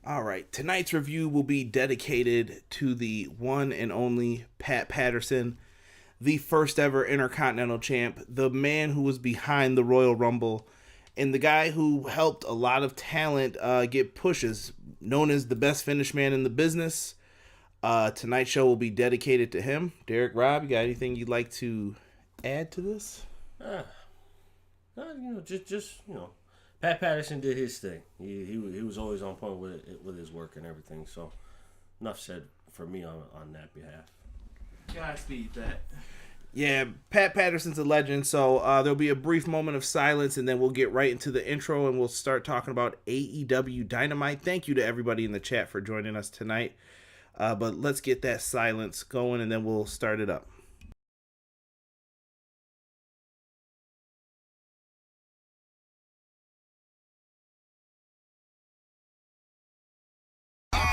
All right, tonight's review will be dedicated to the one and only Pat Patterson, the first ever Intercontinental Champ, the man who was behind the Royal Rumble, and the guy who helped a lot of talent get pushes, known as the best finish man in the business. Tonight's show will be dedicated to him. Derek, Rob, you got anything you'd like to add to this? Just Pat Patterson did his thing. He was always on point with his work and everything. So enough said for me on that behalf. Godspeed, Pat. Yeah, Pat Patterson's a legend. So there'll be a brief moment of silence, and then we'll get right into the intro, and we'll start talking about AEW Dynamite. Thank you to everybody in the chat for joining us tonight. But let's get that silence going, and then we'll start it up.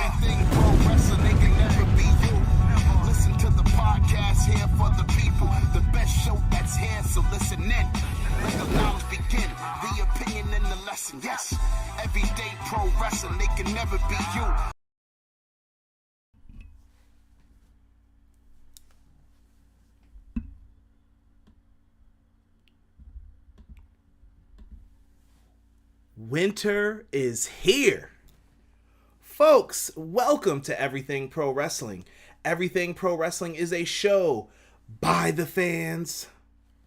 Everything pro wrestling, they can never be you. Listen to the podcast here for the people. The best show that's here, so listen in. Let the knowledge begin. The opinion and the lesson, yes. Everyday pro wrestling, they can never be you. Winter is here. Folks, welcome to Everything Pro Wrestling. Everything Pro Wrestling is a show by the fans,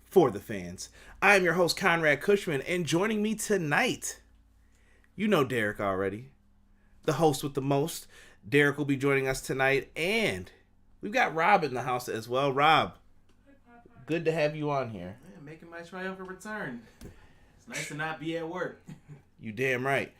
for the fans. I am your host, Conrad Cushman, and joining me tonight, you know Derek already, the host with the most. Derek will be joining us tonight, and we've got Rob in the house as well. Rob, good to have you on here. Man, making my triumphant return. It's nice to not be at work. You damn right.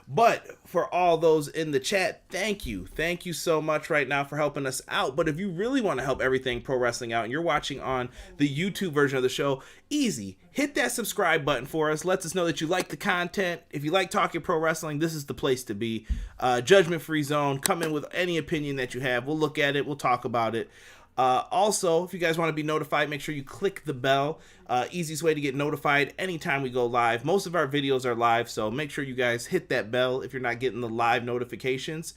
But for all those in the chat, thank you. Thank you so much right now for helping us out. But if you really want to help Everything Pro Wrestling out and you're watching on the YouTube version of the show, easy. Hit that subscribe button for us. Lets us know that you like the content. If you like talking pro wrestling, this is the place to be. Judgment-free zone. Come in with any opinion that you have. We'll look at it. We'll talk about it. Also, if you guys want to be notified, make sure you click the bell. Easiest way to get notified anytime we go live. Most of our videos are live, so make sure you guys hit that bell if you're not getting the live notifications.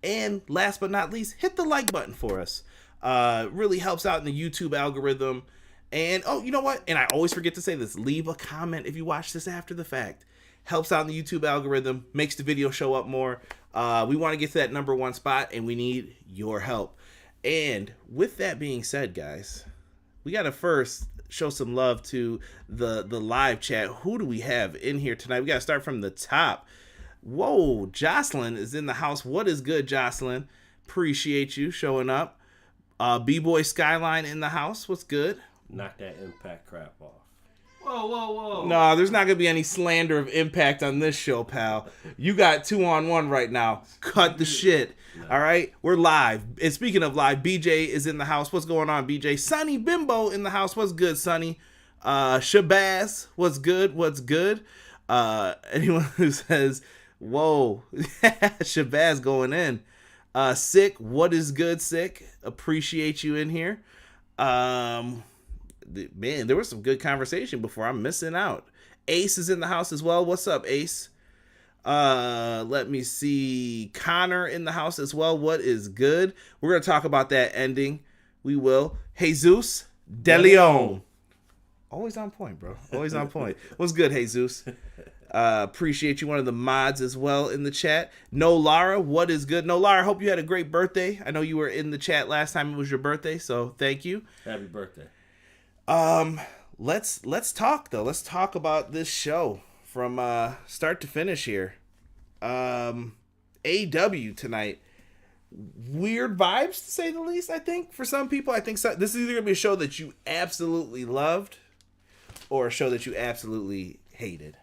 And last but not least, hit the like button for us. Really helps out in the YouTube algorithm. And, oh, you know what? And I always forget to say this. Leave a comment if you watch this after the fact. Helps out in the YouTube algorithm. Makes the video show up more. We want to get to that #1 spot, and we need your help. And with that being said, guys, we got to first show some love to the live chat. Who do we have in here tonight? We got to start from the top. Whoa, Jocelyn is in the house. What is good, Jocelyn? Appreciate you showing up. B-Boy Skyline in the house. What's good? Knock that Impact crap off. Whoa. No, there's not going to be any slander of Impact on this show, pal. You got 2-on-1 right now. Cut the shit. All right? We're live. And speaking of live, BJ is in the house. What's going on, BJ? Sonny Bimbo in the house. What's good, Sonny? Shabazz, what's good? Anyone who says, whoa, Shabazz going in. Sick, what is good, Sick? Appreciate you in here. Man, there was some good conversation before. I'm missing out. Ace is in the house as well. What's up, Ace? Let me see. Connor in the house as well. What is good? We're going to talk about that ending. We will. Jesus De Leon. Always on point, bro. Always on point. What's good, Jesus? Appreciate you. One of the mods as well in the chat. No Lara, what is good? No Lara, hope you had a great birthday. I know you were in the chat last time it was your birthday, so thank you. Happy birthday. Let's talk though. Let's talk about this show from start to finish here. AEW tonight. Weird vibes to say the least, I think, for some people. I think this is either going to be a show that you absolutely loved or a show that you absolutely hated.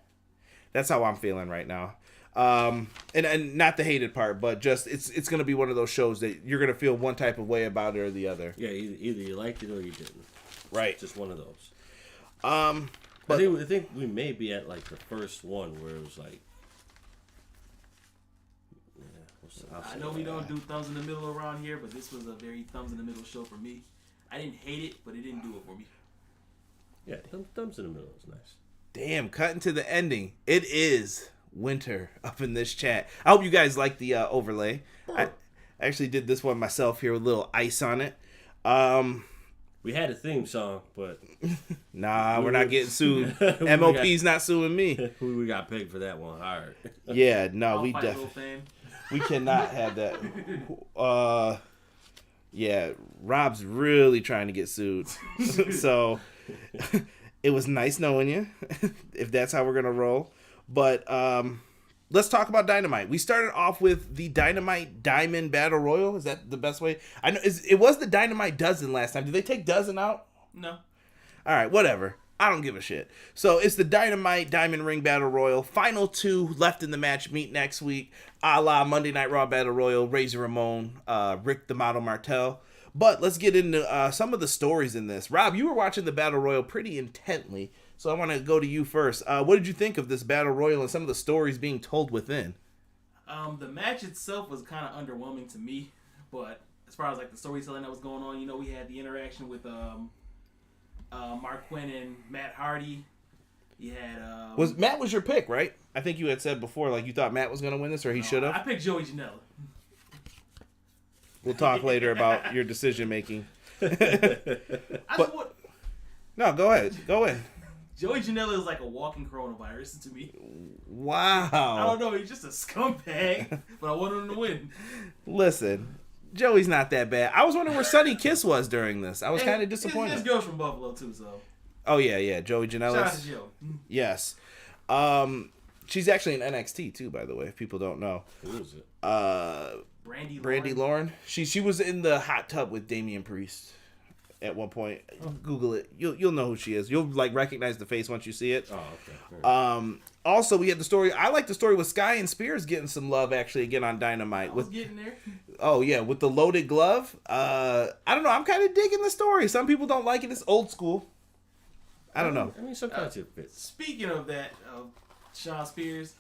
That's how I'm feeling right now. And not the hated part, but just it's going to be one of those shows that you're going to feel one type of way about it or the other. Yeah, either you liked it or you didn't. Right. Just one of those. But I think we may be at like the first one where it was like, I know we don't do thumbs in the middle around here, but this was a very thumbs in the middle show for me. I didn't hate it, but it didn't do it for me. Yeah, thumbs in the middle is nice. Damn, cutting to the ending. It is Winter up in this chat. I hope you guys like the overlay. I actually did this one myself here with a little ice on it. We had a theme song, but nah, we're not getting sued. MOP's not suing me. We got paid for that one. All right. Yeah, no, we definitely we cannot have that. Yeah, Rob's really trying to get sued. So it was nice knowing you, if that's how we're gonna roll. But let's talk about Dynamite. We started off with the Dynamite Diamond Battle Royal. Is that the best way? I know it was the Dynamite Dozen last time. Did they take Dozen out? No. All right, whatever. I don't give a shit. So it's the Dynamite Diamond Ring Battle Royal. Final 2 left in the match. Meet next week. A la Monday Night Raw Battle Royal. Razor Ramon, Rick the Model Martel. But let's get into some of the stories in this. Rob, you were watching the Battle Royal pretty intently. So I want to go to you first. What did you think of this Battle Royal and some of the stories being told within? The match itself was kind of underwhelming to me. But as far as like the storytelling that was going on, you know, we had the interaction with Mark Quinn and Matt Hardy. You had Matt was your pick, right? I think you had said before, like you thought Matt was going to win this, or he should have. I picked Joey Janela. We'll talk later about your decision making. No, go ahead. Go ahead. Joey Janela is like a walking coronavirus to me. Wow. I don't know. He's just a scumbag, but I wanted him to win. Listen, Joey's not that bad. I was wondering where Sunny Kiss was during this. I was kind of disappointed. This girl's from Buffalo too, so. Oh yeah, Joey Janela. Shout out to Joe. Yes. She's actually in NXT too, by the way. If people don't know. Who is it? Brandy Lauren. She was in the hot tub with Damian Priest at one point. Google it. You'll know who she is. You'll like recognize the face once you see it. Oh, okay. Also, we had the story. I like the story with Sky and Spears getting some love actually again on Dynamite. I was getting there. Oh yeah, with the loaded glove. I don't know. I'm kind of digging the story. Some people don't like it. It's old school. I don't know. I mean, sometimes it fits. Speaking of that, Sean Spears,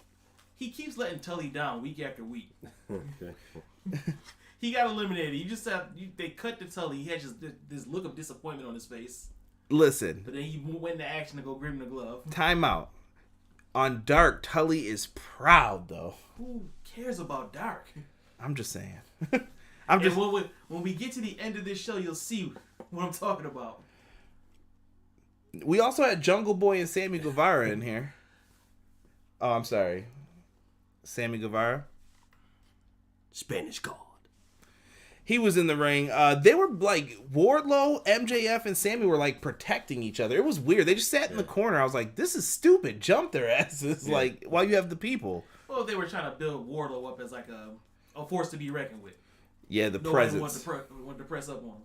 he keeps letting Tully down week after week. Okay. He got eliminated. They cut to Tully. He had just this look of disappointment on his face. Listen. But then he went into action to go grab him the glove. Time out. On Dark, Tully is proud though. Who cares about Dark? I'm just saying. When we get to the end of this show, you'll see what I'm talking about. We also had Jungle Boy and Sammy Guevara in here. Oh, I'm sorry. Sammy Guevara? Spanish God. He was in the ring. They were like, Wardlow, MJF, and Sammy were like protecting each other. It was weird. They just sat in the corner. I was like, this is stupid. Jump their asses. Like, while you have the people. Well, they were trying to build Wardlow up as like a force to be reckoned with. Yeah, the Nobody presence. wanted to press up on him.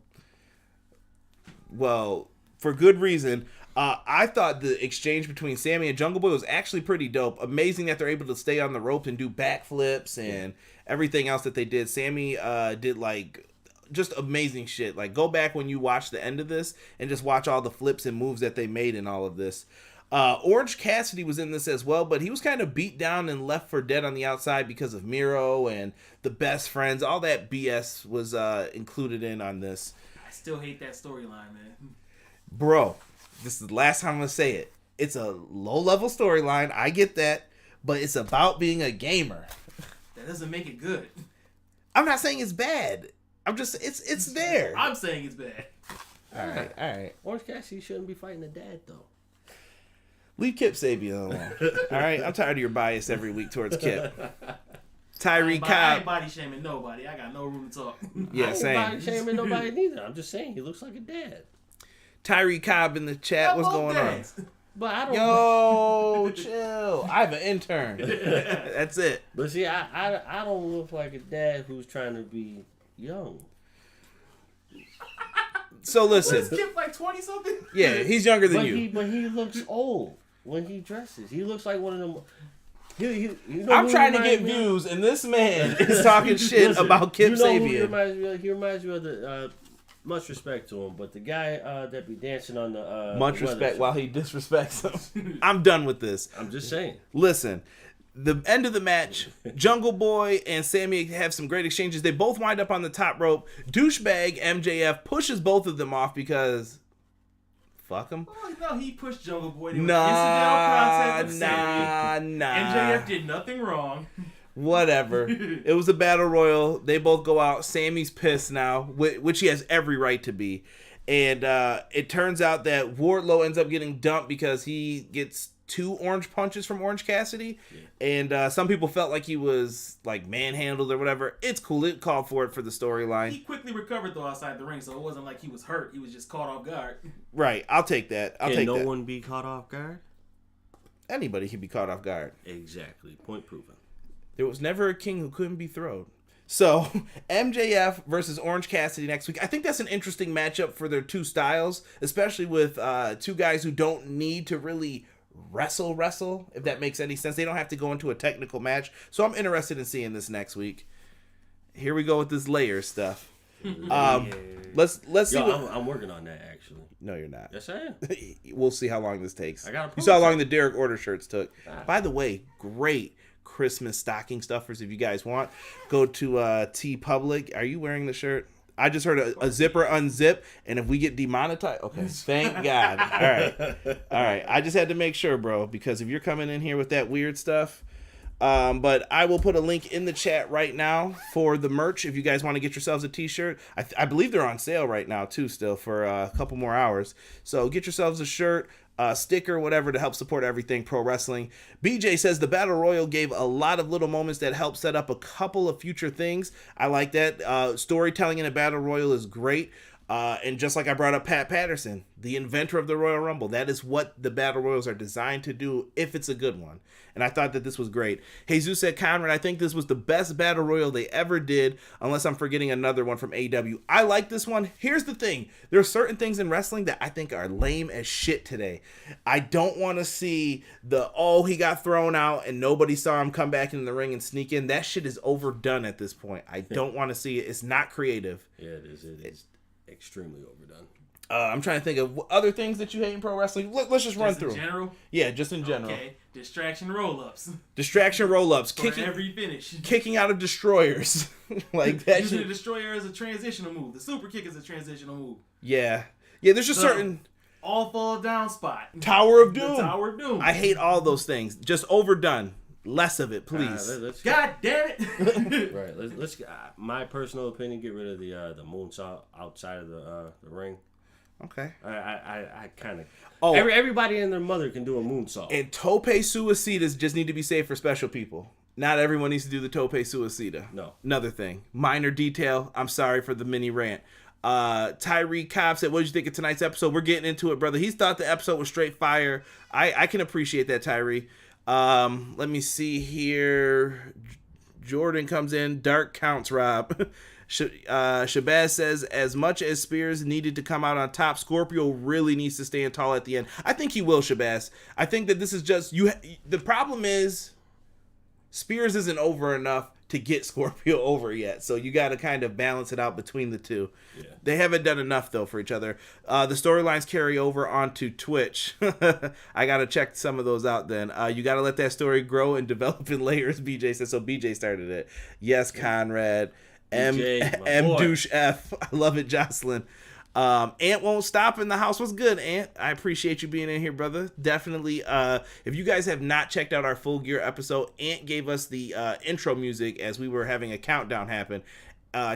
Well, for good reason. I thought the exchange between Sammy and Jungle Boy was actually pretty dope. Amazing that they're able to stay on the ropes and do backflips and everything else that they did. Sammy did like just amazing shit. Like go back when you watch the end of this and just watch all the flips and moves that they made in all of this. Orange Cassidy was in this as well, but he was kind of beat down and left for dead on the outside because of Miro and the best friends. All that BS was included in on this. I still hate that storyline, man. Bro. This is the last time I'm going to say it. It's a low-level storyline. I get that. But it's about being a gamer. That doesn't make it good. I'm not saying it's bad. I'm just, it's there. I'm saying it's bad. All right. Orange Cassidy shouldn't be fighting the dad, though. Leave Kip Sabian alone. All right? I'm tired of your bias every week towards Kip. Tyree Cobb. I ain't body shaming nobody. I got no room to talk. Yeah, same. I ain't body shaming nobody neither. I'm just saying he looks like a dad. Tyree Cobb in the chat. What's going on? But I don't. Yo, chill. I have an intern. That's it. But see, I don't look like a dad who's trying to be young. So listen. Is Kip like 20 something? Yeah, he's younger than you. But he looks old when he dresses. He looks like one of them. You know I'm trying to get views, and this man is talking shit about Kip Sabian. He reminds me of the. Much respect to him, but the guy that be dancing on the much respect while he disrespects him. I'm done with this. I'm just saying. Listen, the end of the match, Jungle Boy and Sammy have some great exchanges. They both wind up on the top rope. Douchebag MJF pushes both of them off because fuck him. Oh, no, he pushed Jungle Boy. There was incidental contact with nah. MJF did nothing wrong. Whatever. It was a battle royal. They both go out. Sammy's pissed now, which he has every right to be. And it turns out that Wardlow ends up getting dumped because he gets 2 orange punches from Orange Cassidy. Yeah. And some people felt like he was like manhandled or whatever. It's cool. It called for it for the storyline. He quickly recovered though outside the ring, so it wasn't like he was hurt. He was just caught off guard. Right. I'll take that. Can no one be caught off guard? Anybody can be caught off guard. Exactly. Point proven. There was never a king who couldn't be thrown. So, MJF versus Orange Cassidy next week. I think that's an interesting matchup for their 2 styles, especially with 2 guys who don't need to really wrestle, if that makes any sense. They don't have to go into a technical match. So, I'm interested in seeing this next week. Here we go with this layer stuff. Let's see. I'm working on that, actually. No, you're not. Yes, I am. We'll see how long this takes. You saw how long the Derek Order shirts took. By the way, great Christmas stocking stuffers. If you guys want, go to T Public. Are you wearing the shirt? I just heard a zipper unzip, and if we get demonetized, okay, thank God. All right. I just had to make sure, bro, because if you're coming in here with that weird stuff, but I will put a link in the chat right now for the merch if you guys want to get yourselves a t-shirt. I believe they're on sale right now too, still for a couple more hours. So get yourselves a shirt, sticker, whatever, to help support everything pro wrestling. BJ says the Battle Royal gave a lot of little moments that helped set up a couple of future things. I like that. Storytelling in a Battle Royal is great. And just like I brought up Pat Patterson, the inventor of the Royal Rumble, that is what the Battle Royals are designed to do if it's a good one. And I thought that this was great. Jesus said, Conrad, I think this was the best Battle Royal they ever did, unless I'm forgetting another one from AEW. I like this one. Here's the thing. There are certain things in wrestling that I think are lame as shit today. I don't want to see he got thrown out and nobody saw him come back in the ring and sneak in. That shit is overdone at this point. I don't want to see it. It's not creative. Yeah, it is. It is extremely overdone. I'm trying to think of other things that you hate in pro wrestling. Let's just run through. In general? Yeah, just in general. Okay. Distraction roll-ups. Distraction roll-ups. For every finish. Kicking out of destroyers. Like that. Using the destroyer as a transitional move. The super kick is a transitional move. Yeah. Yeah, there's just certain... all fall down spot. Tower of Doom. The Tower of Doom. I hate all those things. Just overdone. Less of it, please. God damn it! Right. Let's. My personal opinion: get rid of the moonsault outside of the ring. Okay. I kind of. Oh, everybody and their mother can do a moonsault. And tope suicidas just need to be saved for special people. Not everyone needs to do the tope suicida. No. Another thing. Minor detail. I'm sorry for the mini rant. Tyree Cobb said, what did you think of tonight's episode? We're getting into it, brother. He thought the episode was straight fire. I can appreciate that, Tyree. Let me see here. Jordan comes in. Dark counts, Rob. Shabazz says, as much as Spears needed to come out on top, Scorpio really needs to stand tall at the end. I think he will, Shabazz. I think that this is just the problem is Spears isn't over enough to get Scorpio over yet, so you got to kind of balance it out between the two. Yeah. They haven't done enough though for each other. The storylines carry over onto Twitch. I got to check some of those out then. You got to let that story grow and develop in layers, BJ says. So BJ started it. Yes, Conrad. M douche F. I love it, Jocelyn. Ant won't stop in the house. What's good, Ant? I appreciate you being in here, brother. Definitely. If you guys have not checked out our Full Gear episode, Ant gave us the intro music as we were having a countdown happen.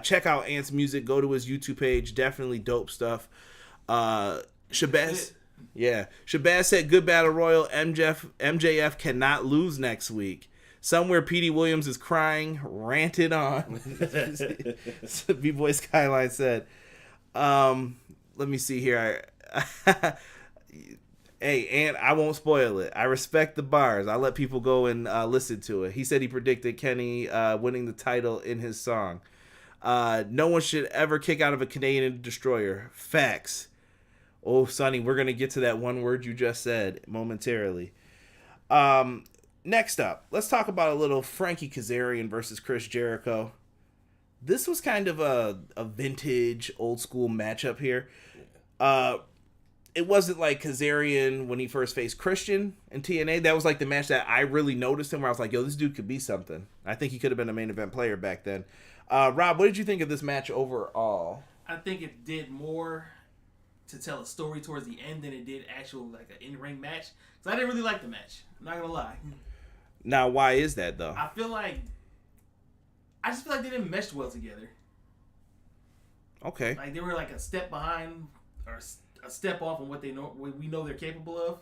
Check out Ant's music. Go to his YouTube page. Definitely dope stuff. Shabazz said, good battle royal. MJF cannot lose next week. Somewhere Petey Williams is crying, ranted on. B-Boy Skyline said. Let me see here. Hey, Ant, I won't spoil it. I respect the bars. I'll let people go and listen to it. He said he predicted Kenny winning the title in his song. No one should ever kick out of a Canadian destroyer. Facts. Oh, Sonny, we're going to get to that one word you just said momentarily. Next up, let's talk about a little Frankie Kazarian versus Chris Jericho. This was kind of a vintage, old school matchup here. It wasn't like Kazarian when he first faced Christian in TNA. That was like the match that I really noticed him where I was like, yo, this dude could be something. I think he could have been a main event player back then. Rob, what did you think of this match overall? I think it did more to tell a story towards the end than it did actual like an in-ring match. So I didn't really like the match. I'm not gonna lie. Now, why is that though? I just feel like they didn't mesh well together. Okay. Like they were like a step behind or a step off on what we know they're capable of.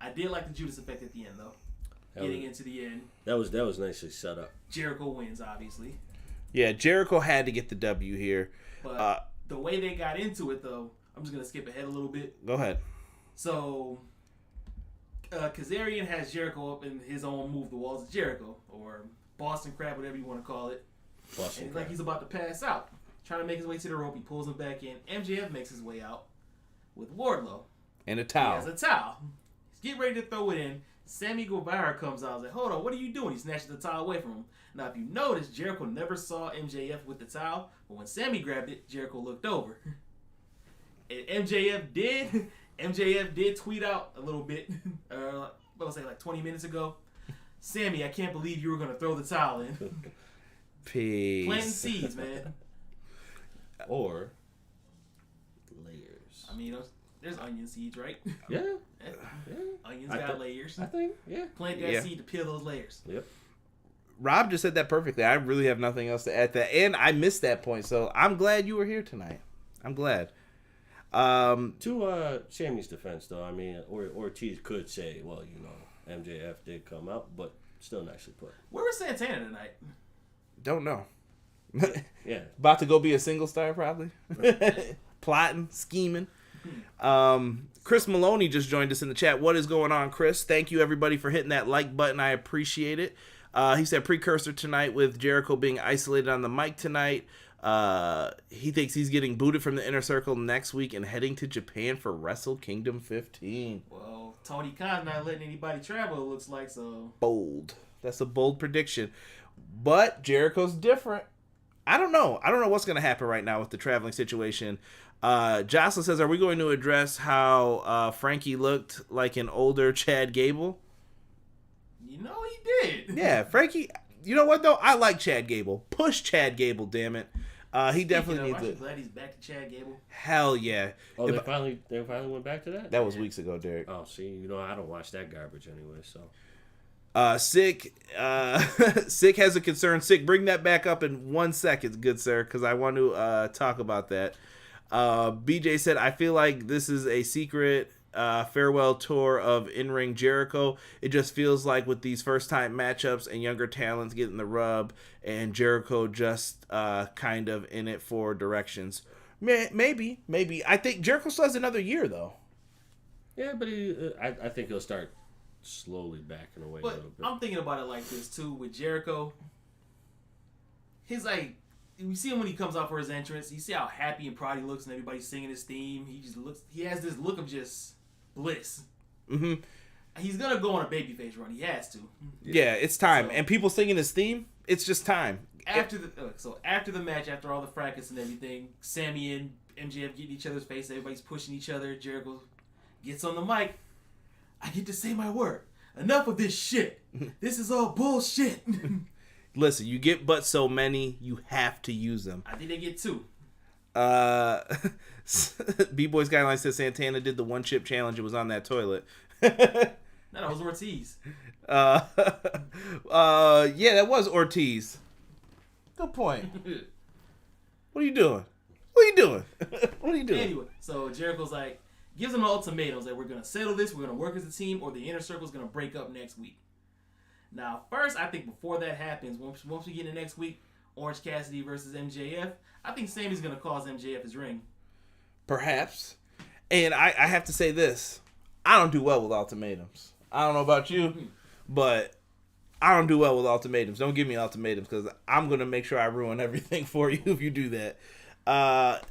I did like the Judas effect at the end though. Into the end. That was nicely set up. Jericho wins, obviously. Yeah, Jericho had to get the W here. But the way they got into it though, I'm just gonna skip ahead a little bit. Go ahead. So Kazarian has Jericho up in his own move, the Walls of Jericho, or Boston Crab, whatever you want to call it. And like he's about to pass out, trying to make his way to the rope. He pulls him back in. MJF makes his way out with Wardlow. And a towel. He has a towel. He's getting ready to throw it in. Sammy Guevara comes out. I was like, hold on, what are you doing? He snatches the towel away from him. Now, if you notice, Jericho never saw MJF with the towel, but when Sammy grabbed it, Jericho looked over. And MJF did tweet out a little bit, what was it, like 20 minutes ago? Sammy, I can't believe you were going to throw the towel in. Peace. Planting seeds, man. Or layers. I mean, there's onion seeds, right? Yeah. Onions got layers. I think, yeah. Plant that seed to peel those layers. Yep. Rob just said that perfectly. I really have nothing else to add to that. And I missed that point, so I'm glad you were here tonight. I'm glad. To Sammy's defense, though, I mean, Ortiz could say, well, you know, MJF did come out, but still nicely put. Where was Santana tonight? Don't know. Yeah. About to go be a single star, probably. Plotting, scheming. Chris Maloney just joined us in the chat. What is going on, Chris? Thank you, everybody, for hitting that like button. I appreciate it. He said precursor tonight with Jericho being isolated on the mic tonight. He thinks he's getting booted from the Inner Circle next week and heading to Japan for Wrestle Kingdom 15. Well, Tony Khan's not letting anybody travel, it looks like, so... Bold. That's a bold prediction. But Jericho's different. I don't know. I don't know what's going to happen right now with the traveling situation. Jocelyn says, are we going to address how Frankie looked like an older Chad Gable? You know he did. Yeah, Frankie... You know what, though? I like Chad Gable. Push Chad Gable, damn it. He definitely needs it. I'm glad he's back to Chad Gable. Hell yeah. Oh, they finally went back to that? That was weeks ago, Derek. Oh, see, you know, I don't watch that garbage anyway, so. Sick has a concern. Sick, bring that back up in 1 second, good sir, because I want to talk about that. BJ said, I feel like this is a secret farewell tour of in-ring Jericho. It just feels like with these first-time matchups and younger talents getting the rub, and Jericho just kind of in it for directions. Maybe. I think Jericho still has another year, though. Yeah, but I think he'll start slowly backing away a little bit. I'm thinking about it like this, too, with Jericho. He's like, you see him when he comes out for his entrance. You see how happy and proud he looks, and everybody's singing his theme. He has this look of just bliss. Mm-hmm. He's gonna go on a babyface run. He has to. Yeah, it's time. And people singing his theme, it's just time. After the match, after all the fracas and everything, Sammy and MJF get in each other's face. Everybody's pushing each other. Jericho gets on the mic. I get to say my word. Enough of this shit. This is all bullshit. Listen, you get but so many, you have to use them. I think they get 2. B-Boy Skyline says Santana did the one chip challenge. It was on that toilet. No, that was Ortiz. Yeah, that was Ortiz. Good point. What are you doing? Anyway, so Jericho's like, gives them an ultimatum that we're going to settle this, we're going to work as a team, or the Inner Circle's going to break up next week. Now, first, I think before that happens, once we get into next week, Orange Cassidy versus MJF, I think Sammy's going to cause MJF his ring. Perhaps. And I have to say this. I don't do well with ultimatums. I don't know about you, but I don't do well with ultimatums. Don't give me ultimatums because I'm going to make sure I ruin everything for you if you do that.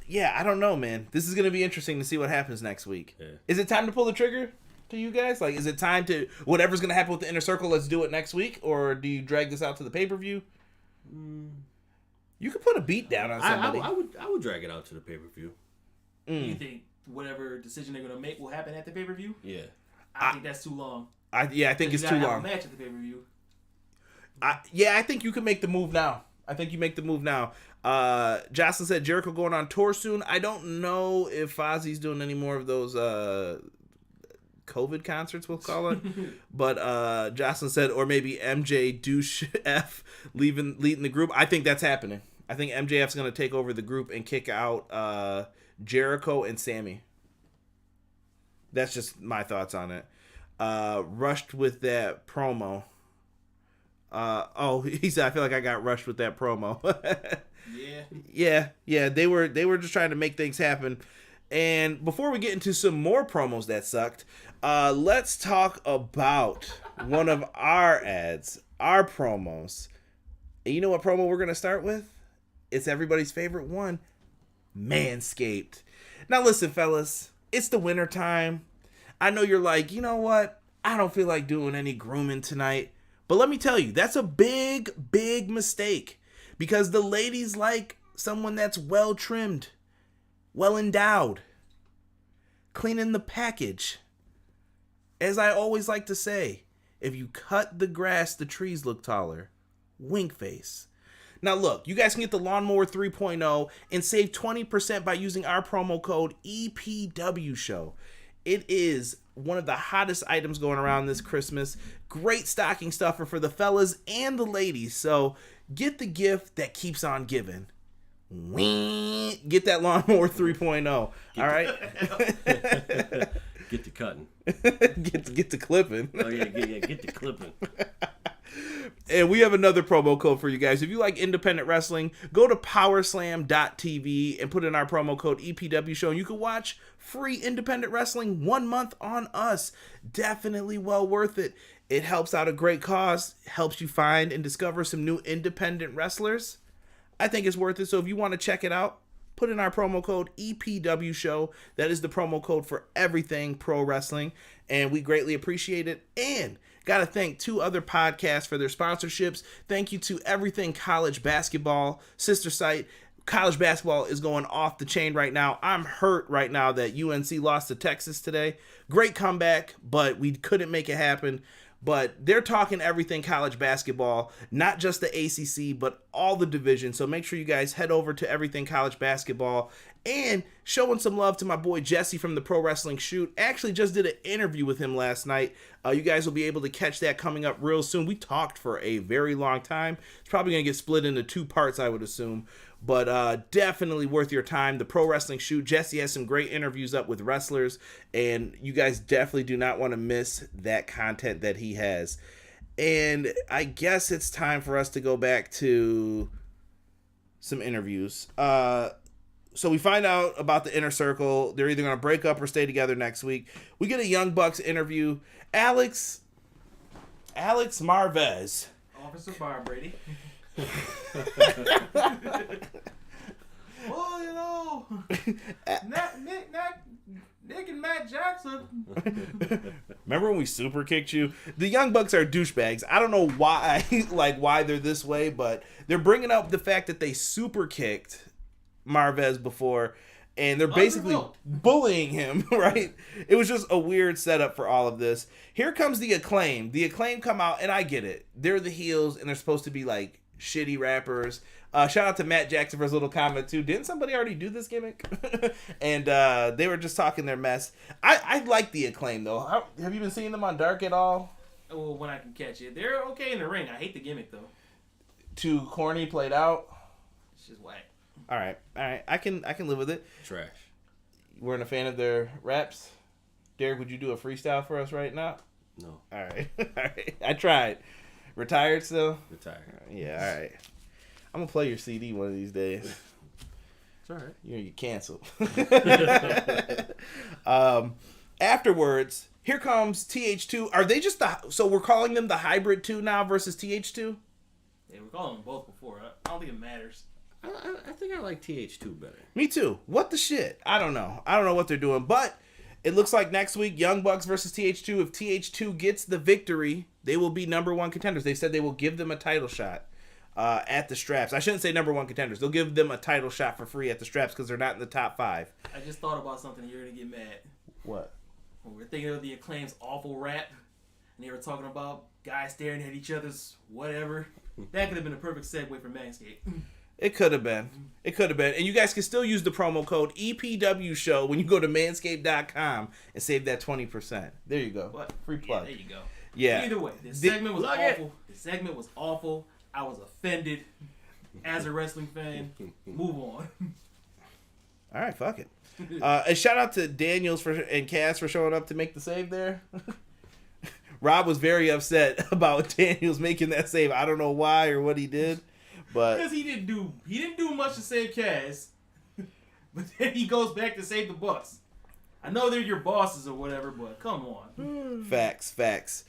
Yeah, I don't know, man. This is going to be interesting to see what happens next week. Yeah. Is it time to pull the trigger to you guys? Like, is it time to, whatever's going to happen with the Inner Circle, let's do it next week? Or do you drag this out to the pay-per-view? You could put a beat down on somebody. I would drag it out to the pay-per-view. You think whatever decision they're going to make will happen at the pay-per-view? Yeah. I think that's too long. I think it's too long. Match at the pay-per-view. I think you can make the move now. I think you make the move now. Jocelyn said Jericho going on tour soon. I don't know if Fozzie's doing any more of those COVID concerts, we'll call it. But Jocelyn said, or maybe MJ douche F leading the group. I think that's happening. I think MJF's going to take over the group and kick out Jericho and Sammy. That's just my thoughts on it. Rushed with that promo. He said, I feel like I got rushed with that promo. Yeah. They were just trying to make things happen. And before we get into some more promos that sucked, let's talk about one of our ads, our promos. And you know what promo we're going to start with? It's everybody's favorite one, Manscaped. Now listen, fellas, it's the winter time. I know you're like, you know what? I don't feel like doing any grooming tonight. But let me tell you, that's a big, big mistake. Because the ladies like someone that's well trimmed, well endowed, cleaning the package. As I always like to say, if you cut the grass, the trees look taller. Wink face. Now look, you guys can get the Lawnmower 3.0 and save 20% by using our promo code EPWShow. It is one of the hottest items going around this Christmas. Great stocking stuffer for the fellas and the ladies. So get the gift that keeps on giving. Get that Lawnmower 3.0. All right? Get the cutting. get the clipping. Oh, yeah, get the clipping. And we have another promo code for you guys. If you like independent wrestling, go to powerslam.tv and put in our promo code EPW Show. And you can watch free independent wrestling 1 month on us. Definitely well worth it. It helps out a great cause. Helps you find and discover some new independent wrestlers. I think it's worth it. So if you want to check it out, put in our promo code EPW Show. That is the promo code for everything pro wrestling. And we greatly appreciate it. And got to thank 2 other podcasts for their sponsorships. Thank you to Everything College Basketball, sister site. College basketball is going off the chain right now. I'm hurt right now that UNC lost to Texas today. Great comeback, but we couldn't make it happen. But they're talking everything college basketball, not just the ACC, but all the divisions. So make sure you guys head over to Everything College Basketball and showing some love to my boy Jesse from the Pro Wrestling Shoot. Actually just did an interview with him last night. You guys will be able to catch that coming up real soon. We talked for a very long time. It's probably going to get split into 2 parts, I would assume. But definitely worth your time. The Pro Wrestling Shoot. Jesse has some great interviews up with wrestlers, and you guys definitely do not want to miss that content that he has. And I guess it's time for us to go back to some interviews. So we find out about the Inner Circle. They're either going to break up or stay together next week. We get a Young Bucks interview. Alex Marvez. Officer Bar Brady. Well, you know, Nick and Matt Jackson. Remember when we super kicked you? The Young Bucks are douchebags. I don't know why, why they're this way, but they're bringing up the fact that they super kicked Marvez before, and they're basically bullying him, right? It was just a weird setup for all of this. Here comes the Acclaim. The Acclaim come out, and I get it. They're the heels, and they're supposed to be like shitty rappers. Shout out to Matt Jackson for his little comment too. Didn't somebody already do this gimmick? And they were just talking their mess. I like the Acclaim though. Have you been seeing them on Dark at all? Well, when I can catch it, they're okay in the ring. I hate the gimmick though. Too corny, played out. It's just whack. All right. I can live with it. Trash. You weren't a fan of their raps? Derek, would you do a freestyle for us right now? No. All right. I tried. Retired still? Retired. Yeah, all right. I'm going to play your CD one of these days. It's all right. You canceled. Afterwards, here comes TH2. Are they just so we're calling them the Hybrid 2 now versus TH2? Yeah, we're calling them both before. I don't think it matters. I think I like TH2 better. Me too. What the shit? I don't know. I don't know what they're doing, but it looks like next week, Young Bucks versus TH2. If TH2 gets the victory, they will be number 1 contenders. They said they will give them a title shot at the straps. I shouldn't say number 1 contenders. They'll give them a title shot for free at the straps because they're not in the top 5. I just thought about something. You're going to get mad. What? When we're thinking of the Acclaim's awful rap, and they were talking about guys staring at each other's whatever. That could have been a perfect segue for Manscaped. It could have been. And you guys can still use the promo code EPW Show when you go to manscaped.com and save that 20%. There you go. What? Free plug. Yeah, there you go. Yeah. Either way, this segment was awful. This segment was awful. I was offended as a wrestling fan. Move on. All right, fuck it. And shout out to Daniels and Cass for showing up to make the save there. Rob was very upset about Daniels making that save. I don't know why or what he did, but because he didn't do much to save Cass. But then he goes back to save the Bucks. I know they're your bosses or whatever, but come on. Facts.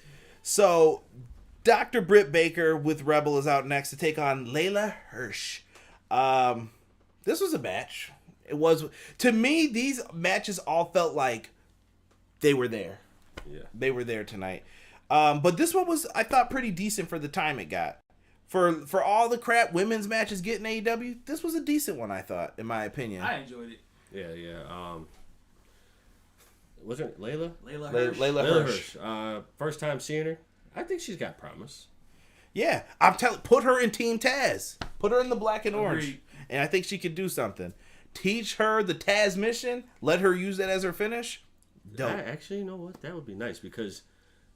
So, Dr. Britt Baker with Rebel is out next to take on Leyla Hirsch. This was a match. It was, to me, these matches all felt like they were there. Yeah. They were there tonight. But this one was, I thought, pretty decent for the time it got. For all the crap women's matches get in AEW, this was a decent one, I thought, in my opinion. I enjoyed it. Yeah. Was it Leyla? Leyla Hirsch. First time seeing her. I think she's got promise. Yeah, I'm telling. Put her in Team Taz. Put her in the black and orange, Agreed. and I think she could do something. Teach her the Taz mission. Let her use that as her finish. Dope. Actually, you know what? That would be nice because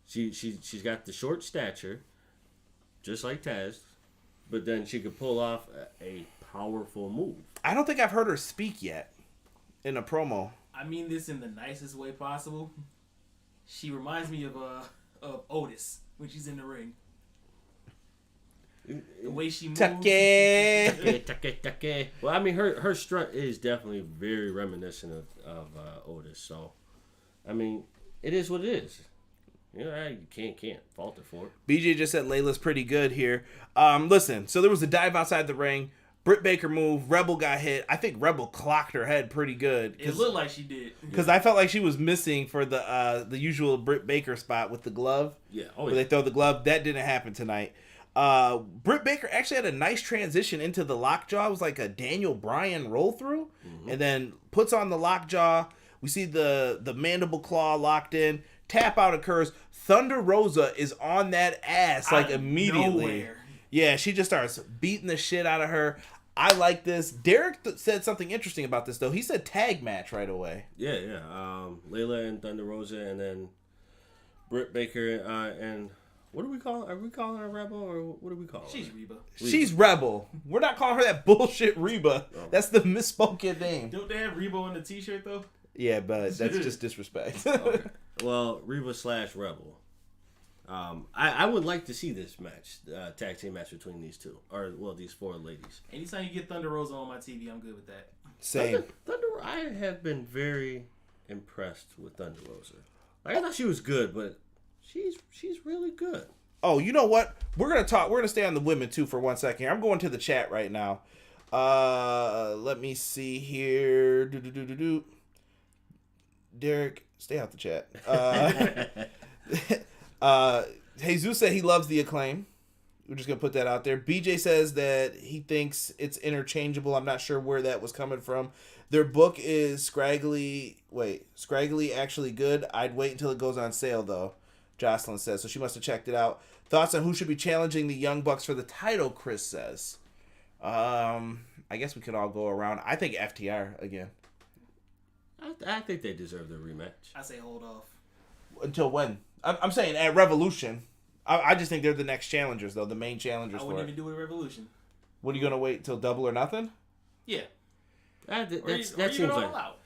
she's got the short stature, just like Taz, but then she could pull off a powerful move. I don't think I've heard her speak yet in a promo. I mean this in the nicest way possible. She reminds me of Otis when she's in the ring. The way she moves. Take. Well, I mean, her strut is definitely very reminiscent of Otis. So, I mean, it is what it is. You know, you can't fault her for it. BJ just said Layla's pretty good here. Listen, so there was a dive outside the ring. Britt Baker moved. Rebel got hit. I think Rebel clocked her head pretty good. It looked like she did. Because I felt like she was missing for the usual Britt Baker spot with the glove. Yeah. Where they throw the glove. That didn't happen tonight. Britt Baker actually had a nice transition into the lockjaw. It was like a Daniel Bryan roll through. Mm-hmm. And then puts on the lockjaw. We see the mandible claw locked in. Tap out occurs. Thunder Rosa is on that ass like immediately. Nowhere. Yeah, she just starts beating the shit out of her. I like this. Derek said something interesting about this, though. He said tag match right away. Yeah. Leyla and Thunder Rosa, and then Britt Baker and what do we call her? Are we calling her Rebel, or what do we call her? She's Reba. She's Rebel. We're not calling her that bullshit Reba. Oh. That's the misspoken name. Don't they have Reba on the t-shirt, though? Yeah, but that's just disrespect. Okay. Well, Reba/Rebel. I would like to see this match, tag team match between these two, or these four ladies. Anytime you get Thunder Rosa on my TV, I'm good with that. Same. Thunder. I have been very impressed with Thunder Rosa. I thought she was good, but she's really good. Oh, you know what? We're gonna stay on the women too for 1 second. I'm going to the chat right now. Let me see here. Derek, stay out the chat. Jesus said he loves the Acclaim. We're just gonna put that out there. BJ says that he thinks it's interchangeable. I'm not sure where that was coming from. Their book is scraggly actually good. I'd wait until it goes on sale though, Jocelyn says. So she must have checked it out. Thoughts on who should be challenging the Young Bucks for the title, Chris says. I guess we could all go around. I think FTR again. I think they deserve their rematch. I say hold off. Until when? I'm saying at Revolution. I just think they're the next challengers, though. The main challengers I for wouldn't it. even do it at Revolution. What are you going to wait till Double or Nothing? Yeah. That or seems all like out.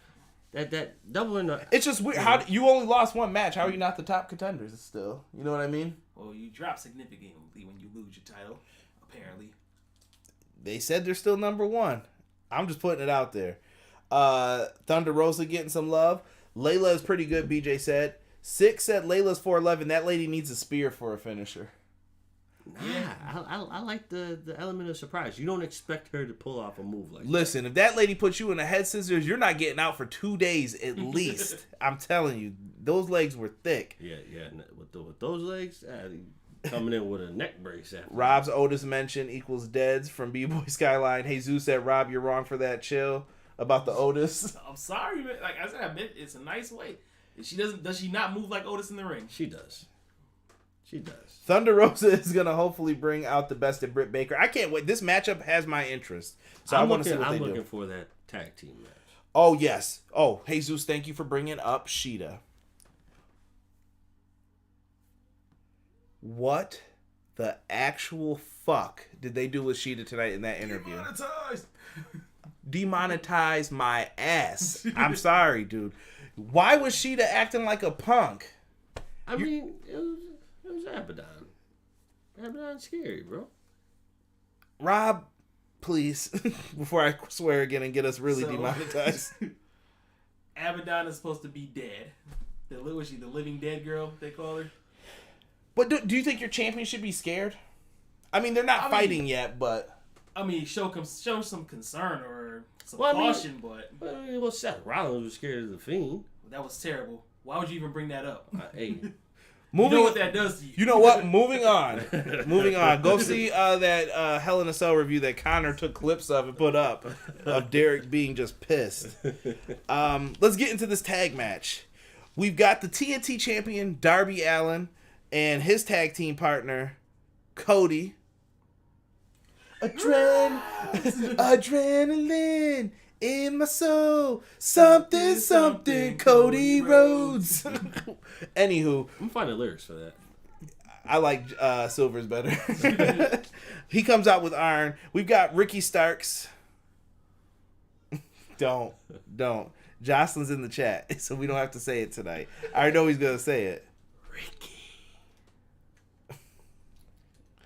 that Double or Nothing. It's just weird. How you only lost one match. How are you not the top contenders still? You know what I mean? Well, you drop significantly when you lose your title, apparently. They said they're still number one. I'm just putting it out there. Thunder Rosa getting some love. Layla is pretty good, BJ said. 6 said Layla's 4'11". That lady needs a spear for a finisher. Nah, I like the element of surprise. You don't expect her to pull off a move like Listen, if that lady puts you in a head scissors, you're not getting out for 2 days at least. I'm telling you, those legs were thick. that. Yeah. With those legs, coming in with a neck brace. After Rob's Otis mention equals deads from B-Boy Skyline. Jesus said, Rob, you're wrong for that. Chill about the Otis. I'm sorry, man. Like I said, I admit it's a nice way. Does she not move like Otis in the ring? She does. She does. Thunder Rosa is going to hopefully bring out the best in Britt Baker. I can't wait. This matchup has my interest. So I want to see what they do. I'm looking for that tag team match. Oh, yes. Oh, Jesus, thank you for bringing up Sheeta. What the actual fuck did they do with Sheeta tonight in that interview? Demonetize my ass. I'm sorry, dude. Why was Sheeta acting like a punk? I mean, it was Abaddon. Abaddon's scary, bro. Rob, please, before I swear again and get us really demonetized. Abaddon is supposed to be dead. Was she the living dead girl, they call her? But do you think your champion should be scared? I mean, they're not fighting yet, but... I mean, show some concern or some caution, Well, Seth Rollins was scared of the Fiend. That was terrible. Why would you even bring that up? Hey... You know what that does to you. You know what? Moving on. Go see that Hell in a Cell review that Connor took clips of and put up of Derek being just pissed. Let's get into this tag match. We've got the TNT champion, Darby Allin, and his tag team partner, Cody. Adrenaline in my soul. Something, Cody Rhodes. Anywho. I'm finding lyrics for that. I like Silver's better. He comes out with Iron. We've got Ricky Starks. Don't. Jocelyn's in the chat, so we don't have to say it tonight. I already know he's going to say it. Ricky.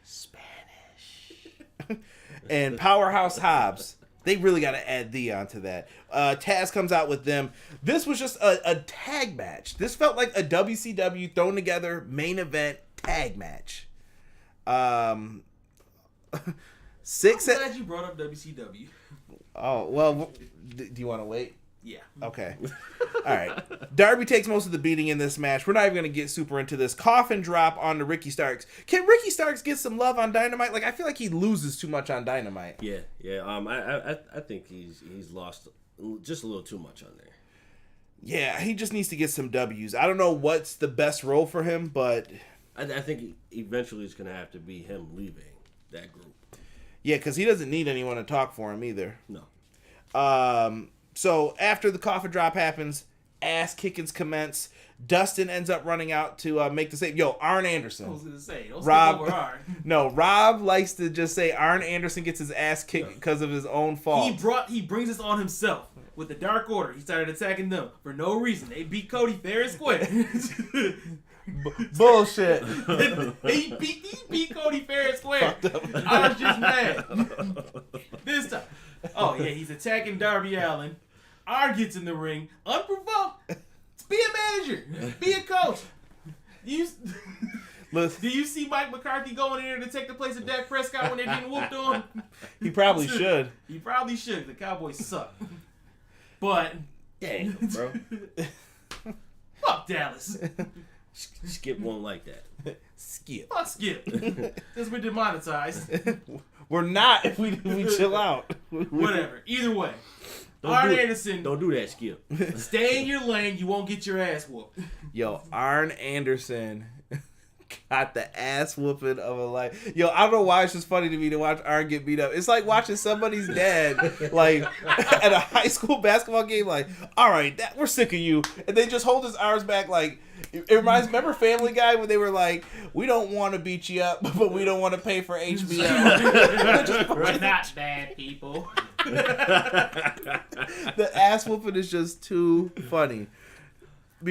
Spanish. And Powerhouse Hobbs. They really got to add the onto that. Taz comes out with them. This was just a tag match. This felt like a WCW thrown together main event tag match. I'm glad you brought up WCW. Oh, well, do you want to wait? Yeah. Okay. All right. Darby takes most of the beating in this match. We're not even going to get super into this. Coffin drop onto Ricky Starks. Can Ricky Starks get some love on Dynamite? Like, I feel like he loses too much on Dynamite. Yeah. I think he's lost just a little too much on there. Yeah, he just needs to get some W's. I don't know what's the best role for him, but... I think eventually it's going to have to be him leaving that group. Yeah, because he doesn't need anyone to talk for him either. No. So after the coffin drop happens, ass kickings commence. Dustin ends up running out to make the save. Yo, Arn Anderson. I was gonna say, don't Rob. skip over Arn. No, Rob likes to just say Arn Anderson gets his ass kicked because of his own fault. He brings this on himself with the Dark Order. He started attacking them for no reason. They beat Cody fair and square. Bullshit. he beat Cody fair and square. I was just mad. This time. Oh yeah, he's attacking Darby Allin. Arn gets in the ring, unprovoked. Be a manager. Be a coach. Do you see Mike McCarthy going in there to take the place of Dak Prescott when they're getting whooped on? He probably should. He probably should. The Cowboys suck. But yeah, bro. Fuck Dallas. Skip won't like that. Skip. Fuck Skip. Since we're demonetized. We're not if we chill out. Whatever. Either way. Arn Anderson. Don't do that, Skip. Stay in your lane. You won't get your ass whooped. Yo, Arn Anderson got the ass whooping of a life. Yo, I don't know why it's just funny to me to watch Arn get beat up. It's like watching somebody's dad, like, at a high school basketball game, like, all right, we're sick of you. And they just hold his arms back, like, it reminds, remember Family Guy when they were like, we don't want to beat you up, but we don't want to pay for HBO. We're not bad people. The ass whooping is just too funny.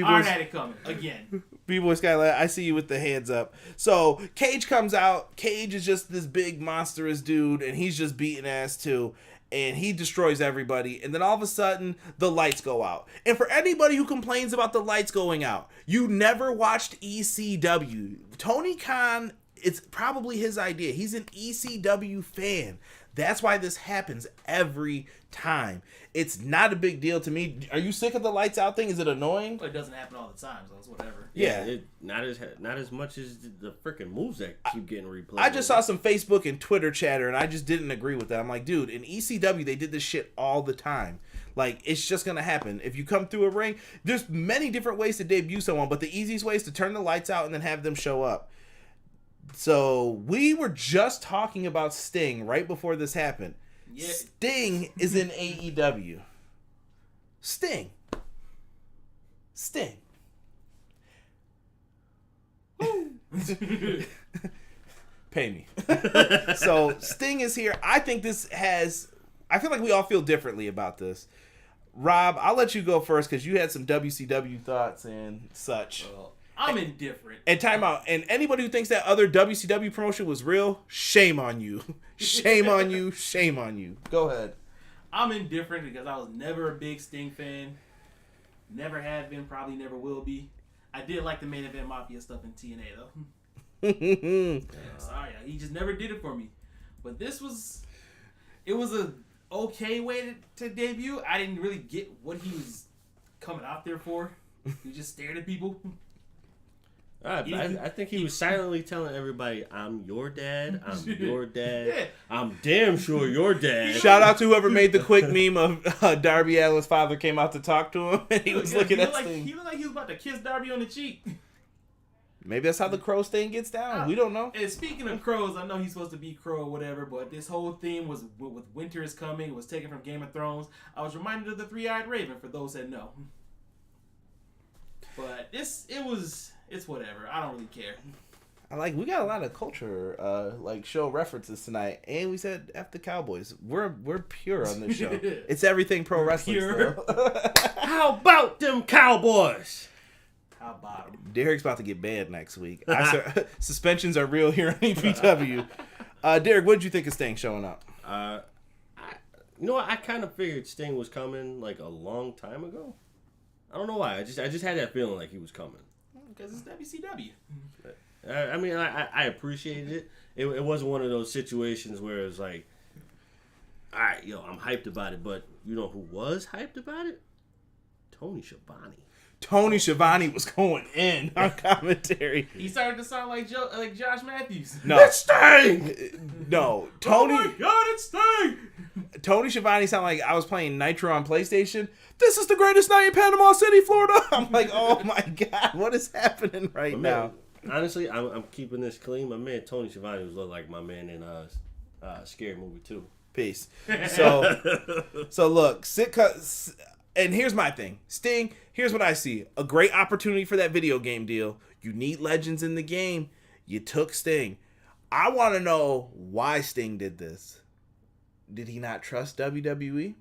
Arn had it coming again. B-Boy Skylight, I see you with the hands up. So Cage comes out. Cage is just this big monstrous dude, and he's just beating ass too. And he destroys everybody. And then all of a sudden, the lights go out. And for anybody who complains about the lights going out, you never watched ECW. Tony Khan, it's probably his idea. He's an ECW fan. That's why this happens every time. It's not a big deal to me. Are you sick of the lights out thing? Is it annoying? Well, it doesn't happen all the time, so it's whatever. Yeah. Not as much as the freaking moves that keep getting replayed. I just saw some Facebook and Twitter chatter, and I just didn't agree with that. I'm like, dude, in ECW, they did this shit all the time. Like, it's just going to happen. If you come through a ring, there's many different ways to debut someone, but the easiest way is to turn the lights out and then have them show up. So we were just talking about Sting right before this happened. Yeah. Sting is in AEW. Sting. Pay me. So Sting is here. I think I feel like we all feel differently about this. Rob, I'll let you go first because you had some WCW thoughts and such. I'm indifferent. And time out. And anybody who thinks that other WCW promotion was real, shame on you. Shame on you. Shame on you. Go ahead. I'm indifferent because I was never a big Sting fan. Never have been, probably never will be. I did like the Main Event Mafia stuff in TNA though. Sorry, he just never did it for me. But it was a okay way to debut. I didn't really get what he was coming out there for. He just stared at people. I think he was silently telling everybody, I'm your dad, I'm your dad, yeah. I'm damn sure your dad. Shout out to whoever made the quick meme of Darby Allin's father came out to talk to him and he was looking at Sting. He looked like he was about to kiss Darby on the cheek. Maybe that's how the Crow Sting gets down. We don't know. And speaking of crows, I know he's supposed to be Crow or whatever, but this whole theme was with Winter is Coming. It was taken from Game of Thrones. I was reminded of the Three-Eyed Raven for those that know. But it's whatever. I don't really care. We got a lot of culture, show references tonight, and we said F the Cowboys. We're pure on this show. It's everything pro wrestling. How about them Cowboys? How about them? Derek's about to get banned next week. Suspensions are real here on EPW. Derek, what did you think of Sting showing up? I kind of figured Sting was coming like a long time ago. I don't know why. I just had that feeling like he was coming. Because it's WCW. I mean, I appreciated it. It wasn't one of those situations where it was like, all right, I'm hyped about it. But you know who was hyped about it? Tony Schiavone. Tony Schiavone was going in on commentary. He started to sound like Josh Matthews. No. It's Sting! No. Tony. Oh my God, it's Sting! Tony Schiavone sounded like I was playing Nitro on PlayStation. This is the greatest night in Panama City, Florida. I'm like, oh my God, what is happening right now? Honestly, I'm keeping this clean. My man Tony Schiavone was look like my man in Scary Movie 2. Peace. So look, and here's my thing. Sting, here's what I see. A great opportunity for that video game deal. You need legends in the game. You took Sting. I want to know why Sting did this. Did he not trust WWE?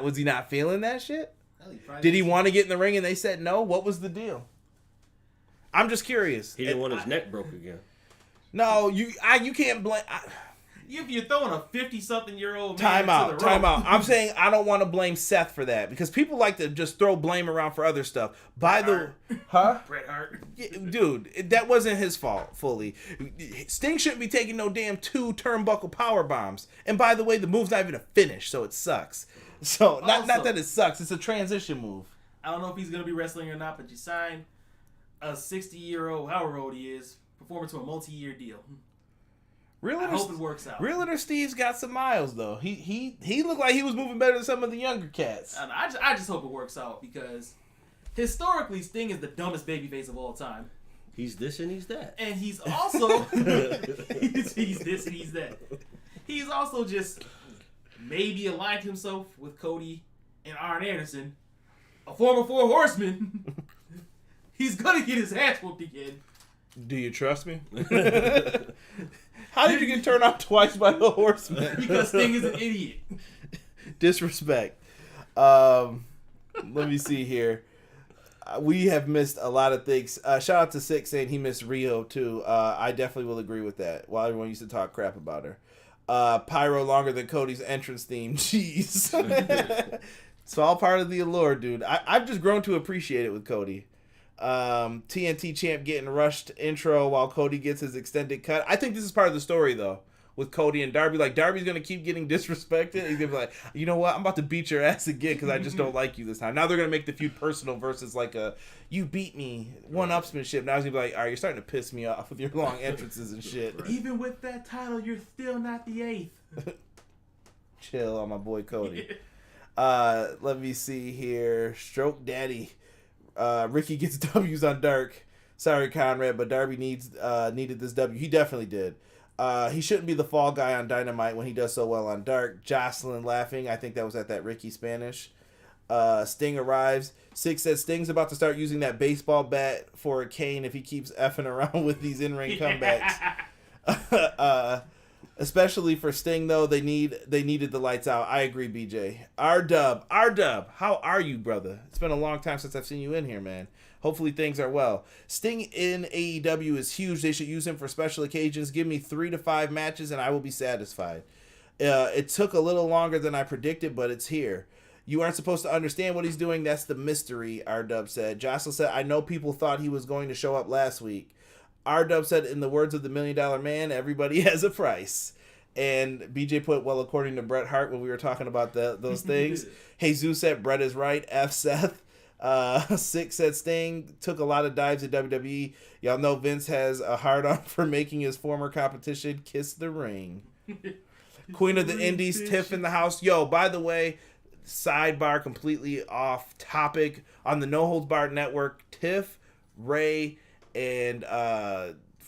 Was he not feeling that shit? Did he want to get in the ring and they said no? What was the deal? I'm just curious. He didn't want his neck broke again. No, you can't blame. If you're throwing a 50-something-year-old man to the rope. I'm saying I don't want to blame Seth for that because people like to just throw blame around for other stuff. Bret Hart. Yeah, dude, that wasn't his fault fully. Sting shouldn't be taking no damn 2 turnbuckle power bombs. And by the way, the move's not even a finish, so it sucks. So not that it sucks. It's a transition move. I don't know if he's gonna be wrestling or not, but you signed a 60-year-old, however old he is, performing to a multi-year deal. I hope it works out. Realtor Steve's got some miles though. He looked like he was moving better than some of the younger cats. I just hope it works out because historically Sting is the dumbest babyface of all time. He's this and he's that. And he's also he's this and he's that. He's also just maybe aligned himself with Cody and Arn Anderson, a former 4 Horseman. He's gonna get his ass whooped again. Do you trust me? How did you get turned off twice by the Horseman? Because Sting is an idiot. Disrespect. Let me see here. We have missed a lot of things. Shout out to Six saying he missed Rio too. I definitely will agree with that. While everyone used to talk crap about her. Pyro longer than Cody's entrance theme. Jeez. It's all part of the allure, dude. I've just grown to appreciate it with Cody. TNT champ getting rushed intro while Cody gets his extended cut. I think this is part of the story though with Cody and Darby. Like Darby's gonna keep getting disrespected. He's gonna be like, you know what? I'm about to beat your ass again because I just don't like you this time. Now they're gonna make the feud personal versus like a you beat me one-upsmanship. Now he's gonna be like, all right, you're starting to piss me off with your long entrances and shit. Even with that title, you're still not the 8th. Chill on my boy Cody. Let me see here. Stroke Daddy. Ricky gets W's on Dark. Sorry, Conrad, but Darby needed this W. He definitely did. He shouldn't be the fall guy on Dynamite when he does so well on Dark. Jocelyn laughing. I think that was at that Ricky Spanish. Sting arrives. Six says Sting's about to start using that baseball bat for a cane if he keeps effing around with these in-ring comebacks. Especially for Sting, though, they needed the lights out. I agree, BJ. R-Dub, how are you, brother? It's been a long time since I've seen you in here, man. Hopefully things are well. Sting in AEW is huge. They should use him for special occasions. Give me 3 to 5 matches and I will be satisfied. It took a little longer than I predicted, but it's here. You aren't supposed to understand what he's doing. That's the mystery, R-Dub said. Jocelyn said, I know people thought he was going to show up last week. R-Dub said, in the words of the $1 Million Man, everybody has a price. And BJ put, well, according to Bret Hart, when we were talking about those things. Jesus said, Bret is right. F. Seth. Six said Sting took a lot of dives at WWE. Y'all know Vince has a hard-on for making his former competition kiss the ring. Queen of the Indies, Tiff in the house. Yo, by the way, sidebar completely off topic. On the No Holds Barred Network, Tiff, Ray, and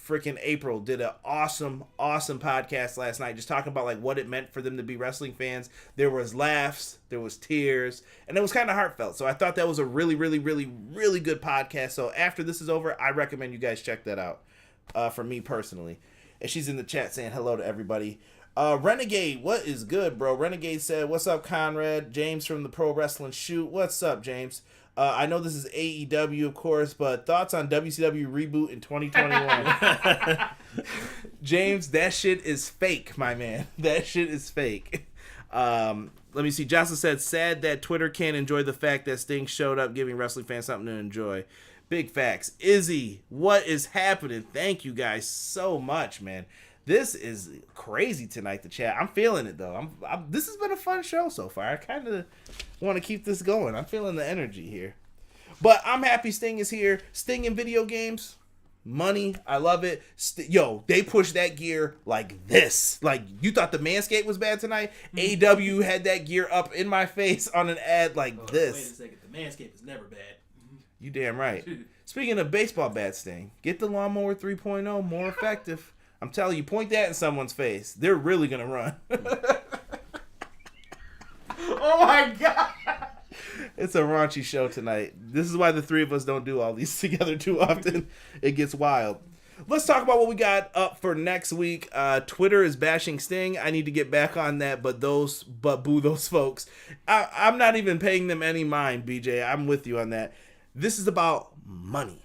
freaking April did an awesome podcast last night, just talking about like what it meant for them to be wrestling fans. There was laughs, there was tears, and it was kind of heartfelt. So I thought that was a really, really, really, really good podcast. So after this is over, I recommend you guys check that out. For me personally, and she's in the chat saying hello to everybody. Renegade, what is good, bro? Renegade said, "What's up, Conrad?" James from the Pro Wrestling Shoot. What's up, James? I know this is AEW, of course, but thoughts on WCW reboot in 2021? James, that shit is fake, my man. That shit is fake. Let me see. Jocelyn said, sad that Twitter can't enjoy the fact that Sting showed up, giving wrestling fans something to enjoy. Big facts. Izzy, what is happening? Thank you guys so much, man. This is crazy tonight, the chat. I'm feeling it, though. This has been a fun show so far. I kind of want to keep this going. I'm feeling the energy here. But I'm happy Sting is here. Sting in video games, money. I love it. Yo, they pushed that gear like this. Like, you thought the Manscaped was bad tonight? AEW had that gear up in my face on an ad like this. Wait a second. The Manscaped is never bad. You damn right. Speaking of baseball bat, Sting, get the Lawnmower 3.0 more effective. I'm telling you, point that in someone's face. They're really going to run. Oh, my God. It's a raunchy show tonight. This is why the three of us don't do all these together too often. It gets wild. Let's talk about what we got up for next week. Twitter is bashing Sting. I need to get back on that, but boo those folks. I'm not even paying them any mind, BJ. I'm with you on that. This is about money.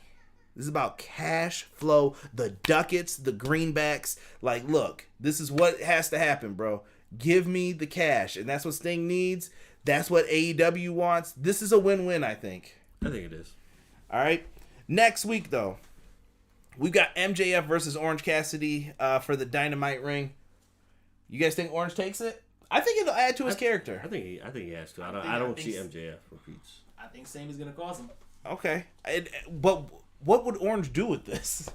This is about cash flow, the ducats, the greenbacks. Like, look, this is what has to happen, bro. Give me the cash. And that's what Sting needs. That's what AEW wants. This is a win-win, I think. I think it is. All right. Next week, though, we've got MJF versus Orange Cassidy for the Dynamite ring. You guys think Orange takes it? I think it'll add to his character. I think he has to. I don't see MJF repeats. I think Same is going to cause him. Okay. But what would Orange do with this?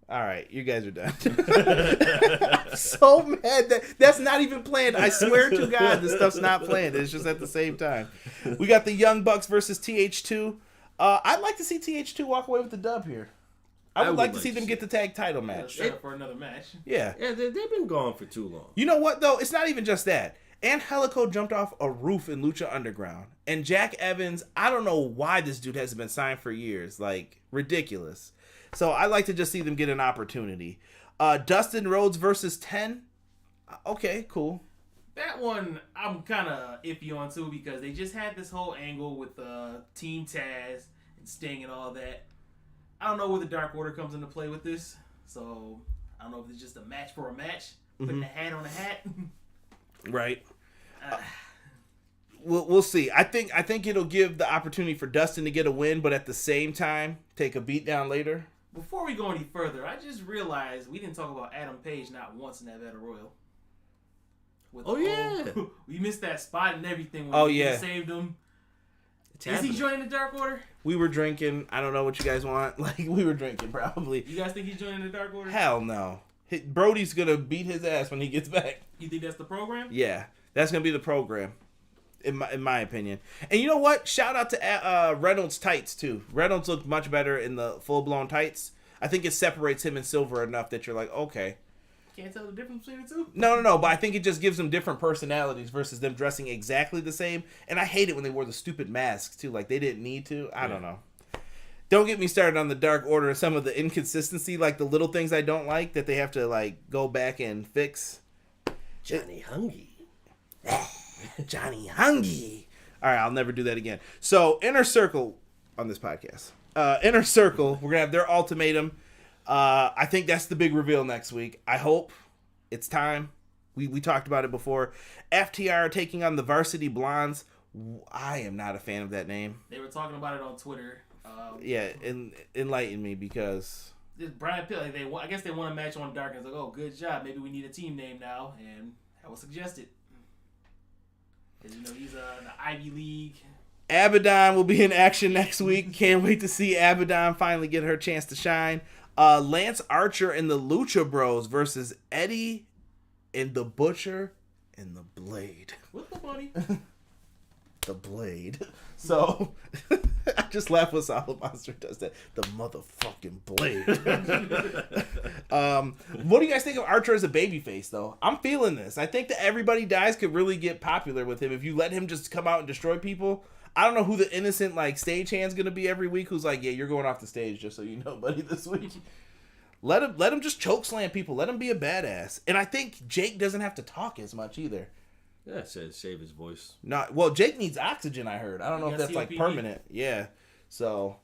All right, you guys are done. I'm so mad that's not even planned. I swear to God, this stuff's not planned. It's just at the same time. We got the Young Bucks versus TH2. I'd like to see TH2 walk away with the dub here. I would like to see them get the tag title match. Set up for another match. Yeah. Yeah, they've been gone for too long. You know what, though? It's not even just that. Angelico jumped off a roof in Lucha Underground. And Jack Evans, I don't know why this dude hasn't been signed for years. Like, ridiculous. So I like to just see them get an opportunity. Dustin Rhodes versus 10. Okay, cool. That one I'm kind of iffy on too because they just had this whole angle with Team Taz and Sting and all that. I don't know where the Dark Order comes into play with this. So I don't know if it's just a match for a match. Putting a hat on a hat. Right. We'll see. I think it'll give the opportunity for Dustin to get a win, but at the same time, take a beat down later. Before we go any further, I just realized we didn't talk about Adam Page not once in that Battle Royal. We missed that spot and everything when we saved him. Is he joining the Dark Order? We were drinking. I don't know what you guys want. Like, we were drinking, probably. You guys think he's joining the Dark Order? Hell no. Brody's going to beat his ass when he gets back. You think that's the program? Yeah. That's going to be the program. in my opinion. And you know what? Shout out to Reynolds tights too. Reynolds looked much better in the full blown tights. I think it separates him and Silver enough that you're like, okay. Can't tell the difference between the two? No. But I think it just gives them different personalities versus them dressing exactly the same. And I hate it when they wore the stupid masks, too. Like, they didn't need to. I don't know. Don't get me started on the Dark Order and some of the inconsistency, like the little things I don't like that they have to, like, go back and fix. Johnny Hungy. Johnny Hungy. All right, I'll never do that again. So, Inner Circle on this podcast. Inner Circle, we're going to have their ultimatum. I think that's the big reveal next week. I hope it's time. We talked about it before. FTR taking on the Varsity Blondes. I am not a fan of that name. They were talking about it on Twitter. Enlighten me because Brian Pitt, I guess they want a match on Dark. And it's like, oh, good job. Maybe we need a team name now, and that was suggested. Because he's in the Ivy League. Abaddon will be in action next week. Can't wait to see Abaddon finally get her chance to shine. Lance Archer and the Lucha Bros versus Eddie and the Butcher and the Blade. With the money. The Blade. So, I just laugh when Solid Monster does that. The motherfucking Blade. What do you guys think of Archer as a babyface, though? I'm feeling this. I think that Everybody Dies could really get popular with him if you let him just come out and destroy people. I don't know who the innocent stagehand's gonna be every week. Who's like, yeah, you're going off the stage, just so you know, buddy. This week, let him just choke slam people. Let him be a badass. And I think Jake doesn't have to talk as much either. Yeah, it said save his voice. Well, Jake needs oxygen. I heard. I don't know if that's COPD. Permanent. Yeah, so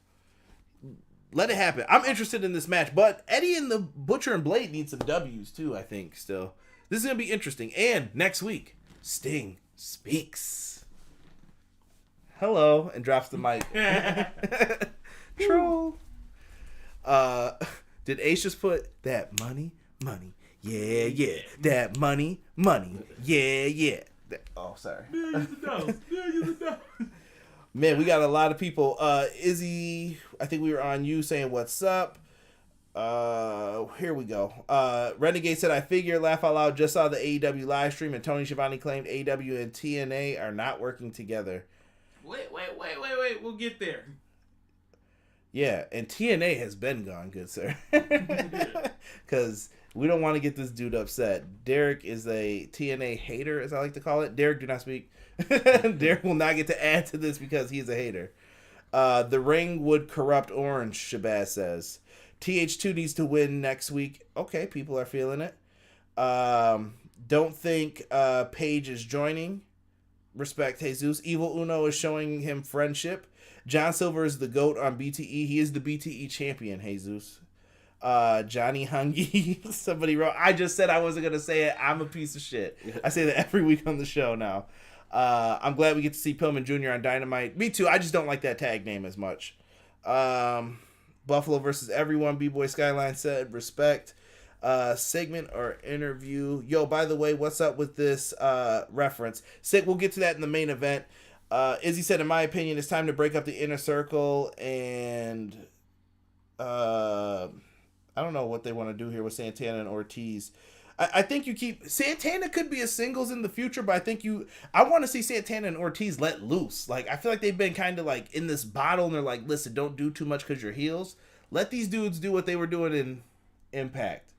let it happen. I'm interested in this match, but Eddie and the Butcher and Blade need some W's too. I think still this is gonna be interesting. And next week, Sting speaks. Hello, and drops the mic. Troll. Did Ace just put that money? Yeah. That money. Yeah. Oh, sorry. Man, we got a lot of people. Izzy, I think we were on you saying what's up. Here we go. Renegade said, I figure, laugh out loud, just saw the AEW live stream and Tony Schiavone claimed AEW and TNA are not working together. Wait. We'll get there. Yeah, and TNA has been gone, good sir. Because we don't want to get this dude upset. Derek is a TNA hater, as I like to call it. Derek, do not speak. Derek will not get to add to this because he's a hater. The ring would corrupt Orange, Shabazz says. TH2 needs to win next week. Okay, people are feeling it. Don't think Paige is joining. Respect Jesus. Evil Uno is showing him friendship. John Silver is the GOAT on BTE. He is the BTE champion, Jesus. Johnny Hungy. Somebody wrote, I just said I wasn't going to say it. I'm a piece of shit. I say that every week on the show now. I'm glad we get to see Pillman Jr. on Dynamite. Me too. I just don't like that tag name as much. Buffalo versus everyone. B-Boy Skyline said, respect. Segment or interview. Yo, by the way, what's up with this reference? Sig, we'll get to that in the main event. Izzy said, in my opinion, it's time to break up the Inner Circle, and I don't know what they want to do here with Santana and Ortiz. I think you keep Santana could be a singles in the future, but I want to see Santana and Ortiz let loose. Like, I feel like they've been kind of like in this bottle, and they're like, listen, don't do too much because you're heels. Let these dudes do what they were doing in Impact.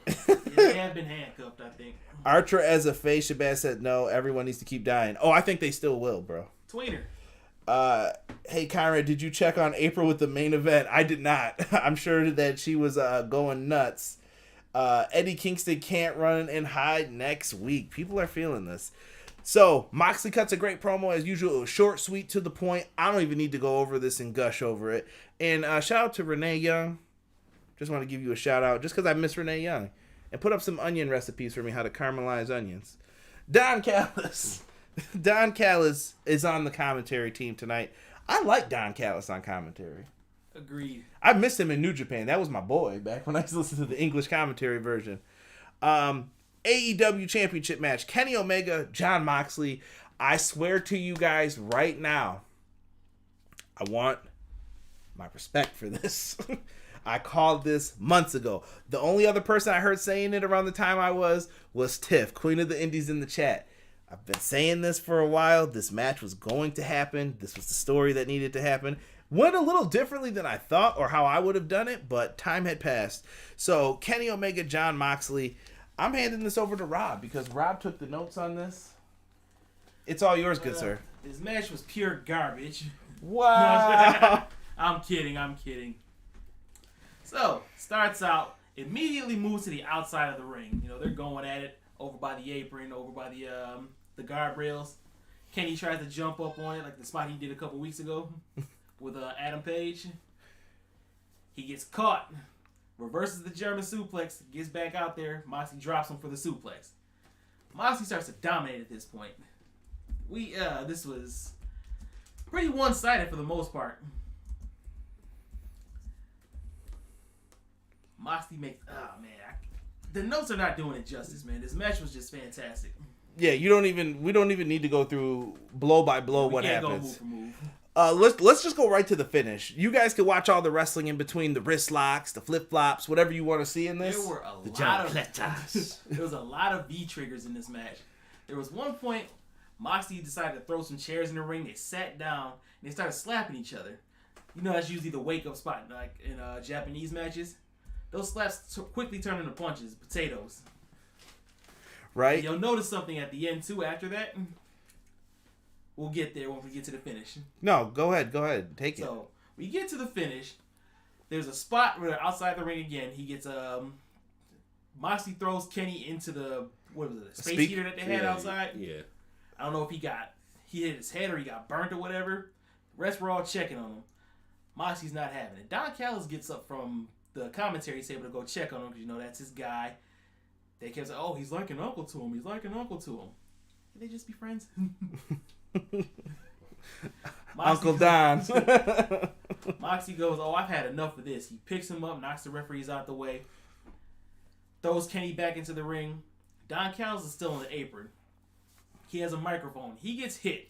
They have been handcuffed, I think. Archer as a face, Shabazz said no, everyone needs to keep dying. Oh, I think they still will, bro. Tweener. Hey, Conrad, did you check on April with the main event? I did not. I'm sure that she was going nuts. Eddie Kingston can't run and hide next week. People are feeling this. So, Moxley cuts a great promo as usual. It was short, sweet, to the point. I don't even need to go over this and gush over it. And shout out to Renee Young. Just want to give you a shout out just because I miss Renee Young. And put up some onion recipes for me, how to caramelize onions. Don Callis. Don Callis is on the commentary team tonight. I like Don Callis on commentary. Agreed. I missed him in New Japan. That was my boy back when I used to listen to the English commentary version. AEW Championship match. Kenny Omega, Jon Moxley. I swear to you guys right now, I want my respect for this. I called this months ago. The only other person I heard saying it around the time I was Tiff, Queen of the Indies in the chat. I've been saying this for a while. This match was going to happen. This was the story that needed to happen. Went a little differently than I thought or how I would have done it, but time had passed. So Kenny Omega, Jon Moxley. I'm handing this over to Rob because Rob took the notes on this. It's all yours, good sir. This match was pure garbage. Wow. I'm kidding. So, starts out, immediately moves to the outside of the ring. You know, they're going at it over by the apron, over by the guardrails. Kenny tries to jump up on it like the spot he did a couple weeks ago with Adam Page. He gets caught, reverses the German suplex, gets back out there. Moxley drops him for the suplex. Moxley starts to dominate at this point. This was pretty one-sided for the most part. Moxley makes... Oh, man. The notes are not doing it justice, man. This match was just fantastic. Yeah, we don't even need to go through blow by blow what happens. Go move for move. Let's just go right to the finish. You guys can watch all the wrestling in between, the wrist locks, the flip flops, whatever you want to see in this. There were there was a lot of V triggers in this match. There was one point Moxley decided to throw some chairs in the ring. They sat down and they started slapping each other. You know, that's usually the wake up spot, like in Japanese matches. Those slaps quickly turn into punches, potatoes. Right. And you'll notice something at the end too. After that, we'll get there when we get to the finish. No, go ahead, take it. So we get to the finish. There's a spot where they're outside the ring again. He gets Moxley throws Kenny into the space heater that they had outside. Yeah. I don't know if he hit his head or he got burnt or whatever. The rest were all checking on him. Moxley's not having it. Don Callis gets up from the commentary table to go check on him because, you know, that's his guy. They kept saying, oh, he's like an uncle to him. He's like an uncle to him. Can they just be friends? Uncle Don. Moxley goes, oh, I've had enough of this. He picks him up, knocks the referees out the way, throws Kenny back into the ring. Don Callis is still on the apron. He has a microphone. He gets hit.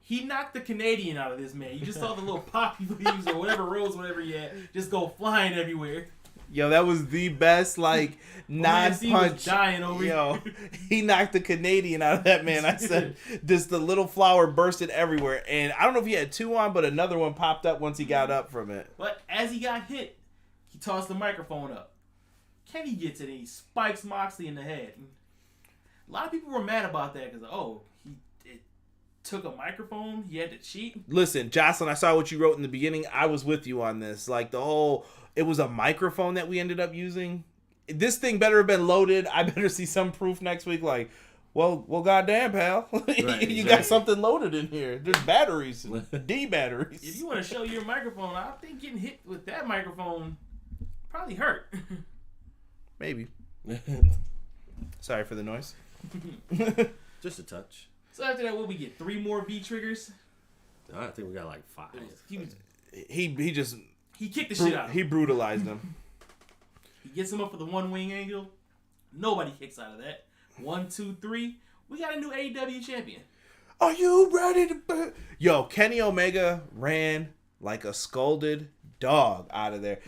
He knocked the Canadian out of this man. You just saw the little poppy leaves or whatever rose, whatever he had, just go flying everywhere. Yo, that was the best, non-punch. Dying over Yo, he knocked the Canadian out of that man. I said, just the little flower bursted everywhere. And I don't know if he had two on, but another one popped up once he got up from it. But as he got hit, he tossed the microphone up. Kenny gets it and he spikes Moxley in the head. A lot of people were mad about that because, it took a microphone. He had to cheat. Listen, Jocelyn, I saw what you wrote in the beginning. I was with you on this. It was a microphone that we ended up using. This thing better have been loaded. I better see some proof next week. Well, goddamn, pal. Right, you got something loaded in here. There's batteries, D batteries. If you want to show your microphone, I think getting hit with that microphone probably hurt. Maybe. Sorry for the noise. Just a touch. So after that, we get 3 more V triggers. I think we got 5. He kicked the shit out of him. He brutalized him. He gets him up for the one wing angle. Nobody kicks out of that. 1, 2, 3. We got a new AEW champion. Are you ready to... Yo, Kenny Omega ran like a scolded dog out of there.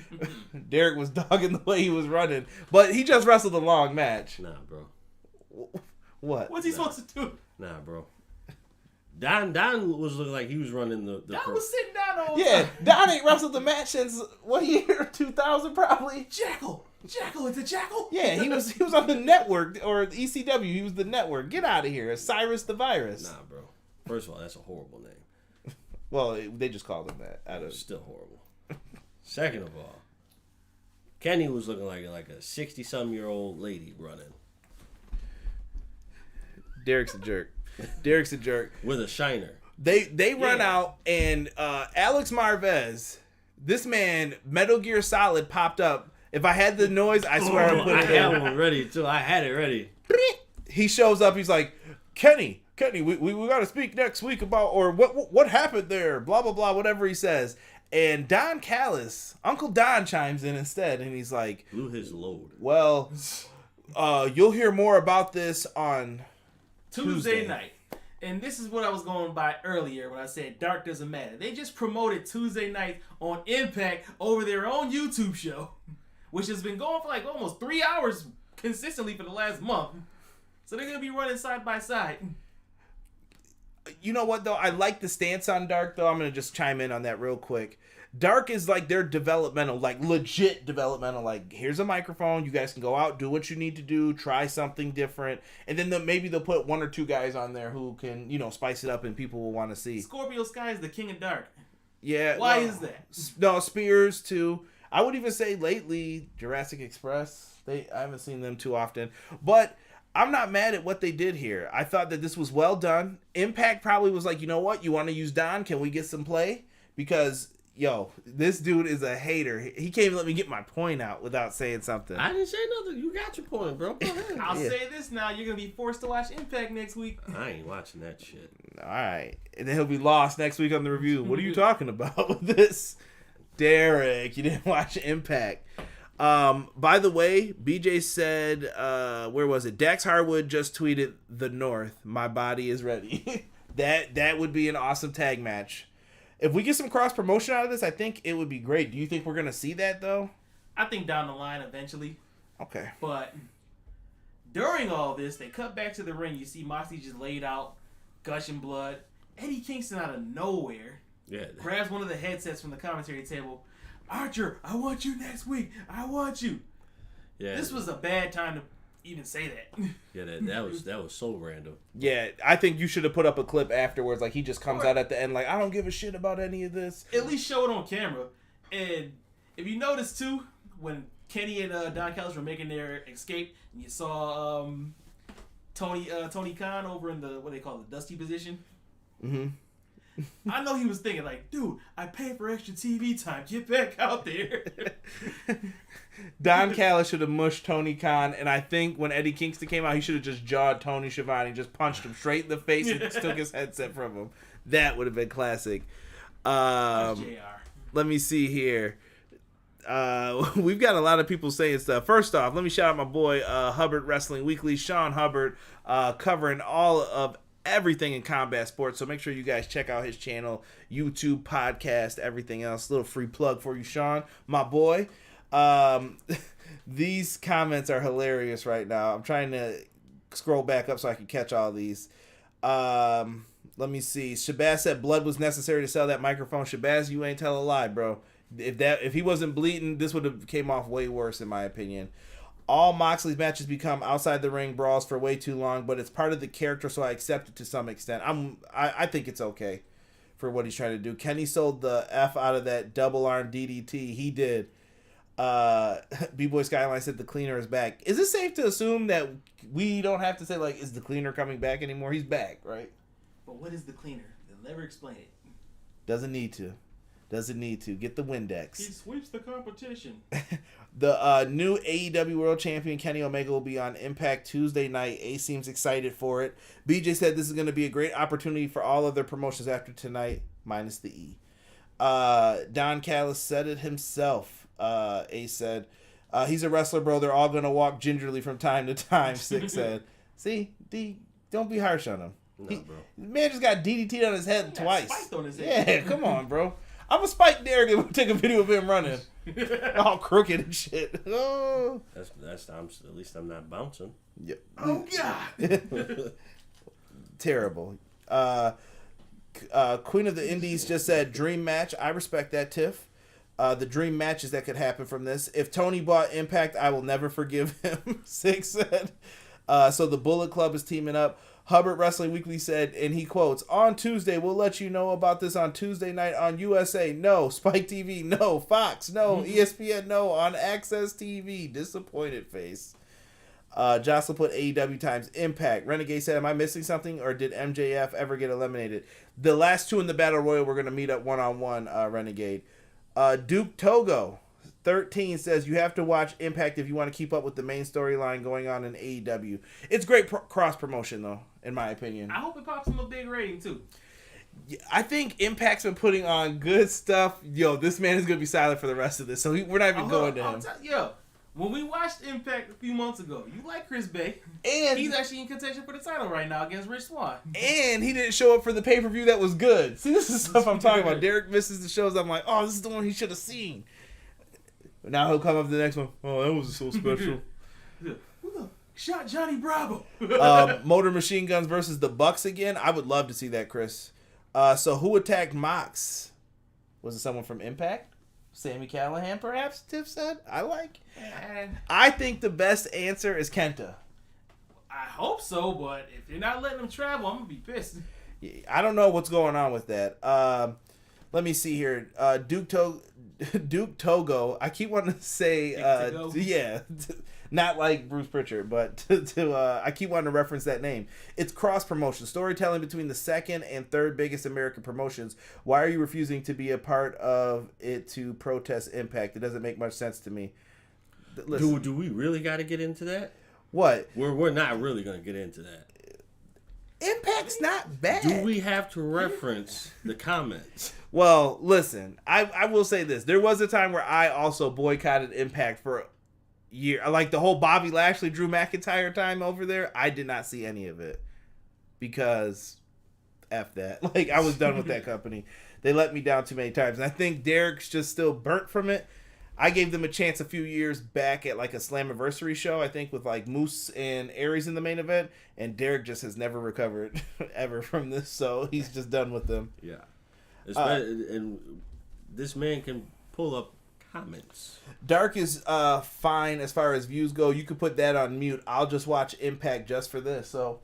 Derek was dogging the way he was running. But he just wrestled a long match. Nah, bro. What? What's he supposed to do? Nah, bro. Don was looking like he was running the Don was sitting down the whole Yeah, time. Don ain't wrestled the match since, what year? 2000 probably? Jackal, it's a Jackal. Yeah, he was on the network, or ECW, he was the network. Get out of here. Cyrus the Virus. Nah, bro. First of all, that's a horrible name. Well, they just called him that. Still horrible. Second of all, Kenny was looking like a 60-some-year-old lady running. Derek's a jerk. With a shiner. They run out, and Alex Marvez, this man, Metal Gear Solid popped up. If I had the noise, I swear I would put it in. I had one ready, too. I had it ready. He shows up. He's like, Kenny, we got to speak next week about, or what happened there, blah, blah, blah, whatever he says. And Don Callis, Uncle Don chimes in instead, and he's like, blew his load. Well, you'll hear more about this on Tuesday night. And this is what I was going by earlier when I said dark doesn't matter. They just promoted Tuesday night on Impact over their own YouTube show, which has been going for almost 3 hours consistently for the last month. So they're gonna be running side by side. You know what though? I like the stance on Dark though. I'm gonna just chime in on that real quick. Dark is like their developmental, like legit developmental. Like, here's a microphone. You guys can go out, do what you need to do, try something different, and then maybe they'll put 1 or 2 guys on there who can, spice it up and people will want to see. Scorpio Sky is the king of Dark. Yeah. Why is that? No, Spears too. I would even say lately Jurassic Express. I haven't seen them too often, but I'm not mad at what they did here. I thought that this was well done. Impact probably was like, you know what? You want to use Don? Can we get some play? Because this dude is a hater. He can't even let me get my point out without saying something. I didn't say nothing. You got your point, bro. Go ahead. I'll say this now. You're going to be forced to watch Impact next week. I ain't watching that shit. All right. And then he'll be lost next week on the review. What are you talking about with this? Derek, you didn't watch Impact. By the way, BJ said, where was it? Dax Harwood just tweeted, "The North, my body is ready." That would be an awesome tag match. If we get some cross promotion out of this, I think it would be great. Do you think we're going to see that, though? I think down the line eventually. Okay. But during all this, they cut back to the ring. You see Moxley just laid out, gushing blood. Eddie Kingston out of nowhere grabs one of the headsets from the commentary table. "Archer, I want you next week. I want you." Yeah. This was a bad time to even say that. Yeah, that was so random. Yeah, I think you should have put up a clip afterwards. Like, he just comes out at the end like, "I don't give a shit about any of this." At least show it on camera. And if you notice, too, when Kenny and Don Callis were making their escape, and you saw Tony Khan over in the, what they call the dusty position. Mm-hmm. I know he was thinking, like, "Dude, I paid for extra TV time. Get back out there." Don Callis should have mushed Tony Khan, and I think when Eddie Kingston came out, he should have just jawed Tony Schiavone, just punched him straight in the face and took his headset from him. That would have been classic. JR. Let me see here. We've got a lot of people saying stuff. First off, let me shout out my boy Hubbard Wrestling Weekly, Sean Hubbard, covering all of everything in combat sports. So make sure you guys check out his channel, YouTube, podcast, everything else. Little free plug for you, Sean, my boy. These comments are hilarious right now. I'm trying to scroll back up so I can catch all these. Let me see. Shabazz said blood was necessary to sell that microphone. Shabazz, you ain't tell a lie, bro. If he wasn't bleeding, this would have came off way worse in my opinion. All Moxley's matches become outside the ring brawls for way too long, but it's part of the character, so I accept it to some extent. I think it's okay for what he's trying to do. Kenny sold the F out of that double arm DDT. He did. B-Boy Skyline said the cleaner is back. Is it safe to assume that we don't have to say, like, is the cleaner coming back anymore? He's back, right? But what is the cleaner? They'll never explain it. Doesn't need to. Get the Windex. He sweeps the competition. The new AEW World Champion Kenny Omega will be on Impact Tuesday night. A seems excited for it. BJ said this is going to be a great opportunity for all other promotions after tonight, minus the E. Don Callis said it himself. A said, he's a wrestler, bro. They're all going to walk gingerly from time to time, Six said. See, D, don't be harsh on him. No, bro. The man just got DDT'd on his head twice. Spiked on his head. Yeah, come on, bro. I'm a spike Derek and take a video of him running. All crooked and shit. Oh. That's at least I'm not bouncing. Yeah. Oh, God. Terrible. Queen of the Indies just said dream match. I respect that, Tiff. The dream matches that could happen from this. If Tony bought Impact, I will never forgive him, Six said. So the Bullet Club is teaming up. Hubbard Wrestling Weekly said, and he quotes, "On Tuesday, we'll let you know about this on Tuesday night on USA. No. Spike TV. No. Fox. No. ESPN. No. On Access TV. Disappointed face." Jocelyn put AEW times Impact. Renegade said, am I missing something, or did MJF ever get eliminated? The last two in the Battle Royal were going to meet up one-on-one, Renegade. Duke Togo 13 says, you have to watch Impact if you want to keep up with the main storyline going on in AEW. It's great cross-promotion, though, in my opinion. I hope it pops him a big rating, too. I think Impact's been putting on good stuff. Yo, this man is going to be silent for the rest of this, so we're not even going to him. When we watched Impact a few months ago, you like Chris Bay. And he's actually in contention for the title right now against Rich Swann. And he didn't show up for the pay-per-view that was good. See, this is stuff I'm talking about. Derek misses the shows. I'm like, oh, this is the one he should have seen. Now he'll come up to the next one. Oh, that was so special. Shot Johnny Bravo. Motor Machine Guns versus the Bucks again. I would love to see that, Chris. So who attacked Mox? Was it someone from Impact? Sami Callihan, perhaps? Tiff said. I think the best answer is Kenta. I hope so, but if you're not letting him travel, I'm gonna be pissed. I don't know what's going on with that. Let me see here. Duke Togo. I keep wanting to say, yeah, not like Bruce Pritchard, but I keep wanting to reference that name. It's cross promotion, storytelling between the second and third biggest American promotions. Why are you refusing to be a part of it to protest Impact? It doesn't make much sense to me. Listen, Do we really got to get into that? what? We're not really going to get into that. Impact's not bad. Do we have to reference the comments? Well, listen, I will say this. There was a time where I also boycotted Impact for a year. Like the whole Bobby Lashley, Drew McIntyre time over there, I did not see any of it. Because F that. Like, I was done with that company. They let me down too many times. And I think Derek's just still burnt from it. I gave them a chance a few years back at like a Slammiversary show, I think, with like Moose and Aries in the main event, and Derek just has never recovered ever from this, so he's just done with them. Yeah. And this man can pull up comments. Dark is fine as far as views go. You could put that on mute. I'll just watch Impact just for this. So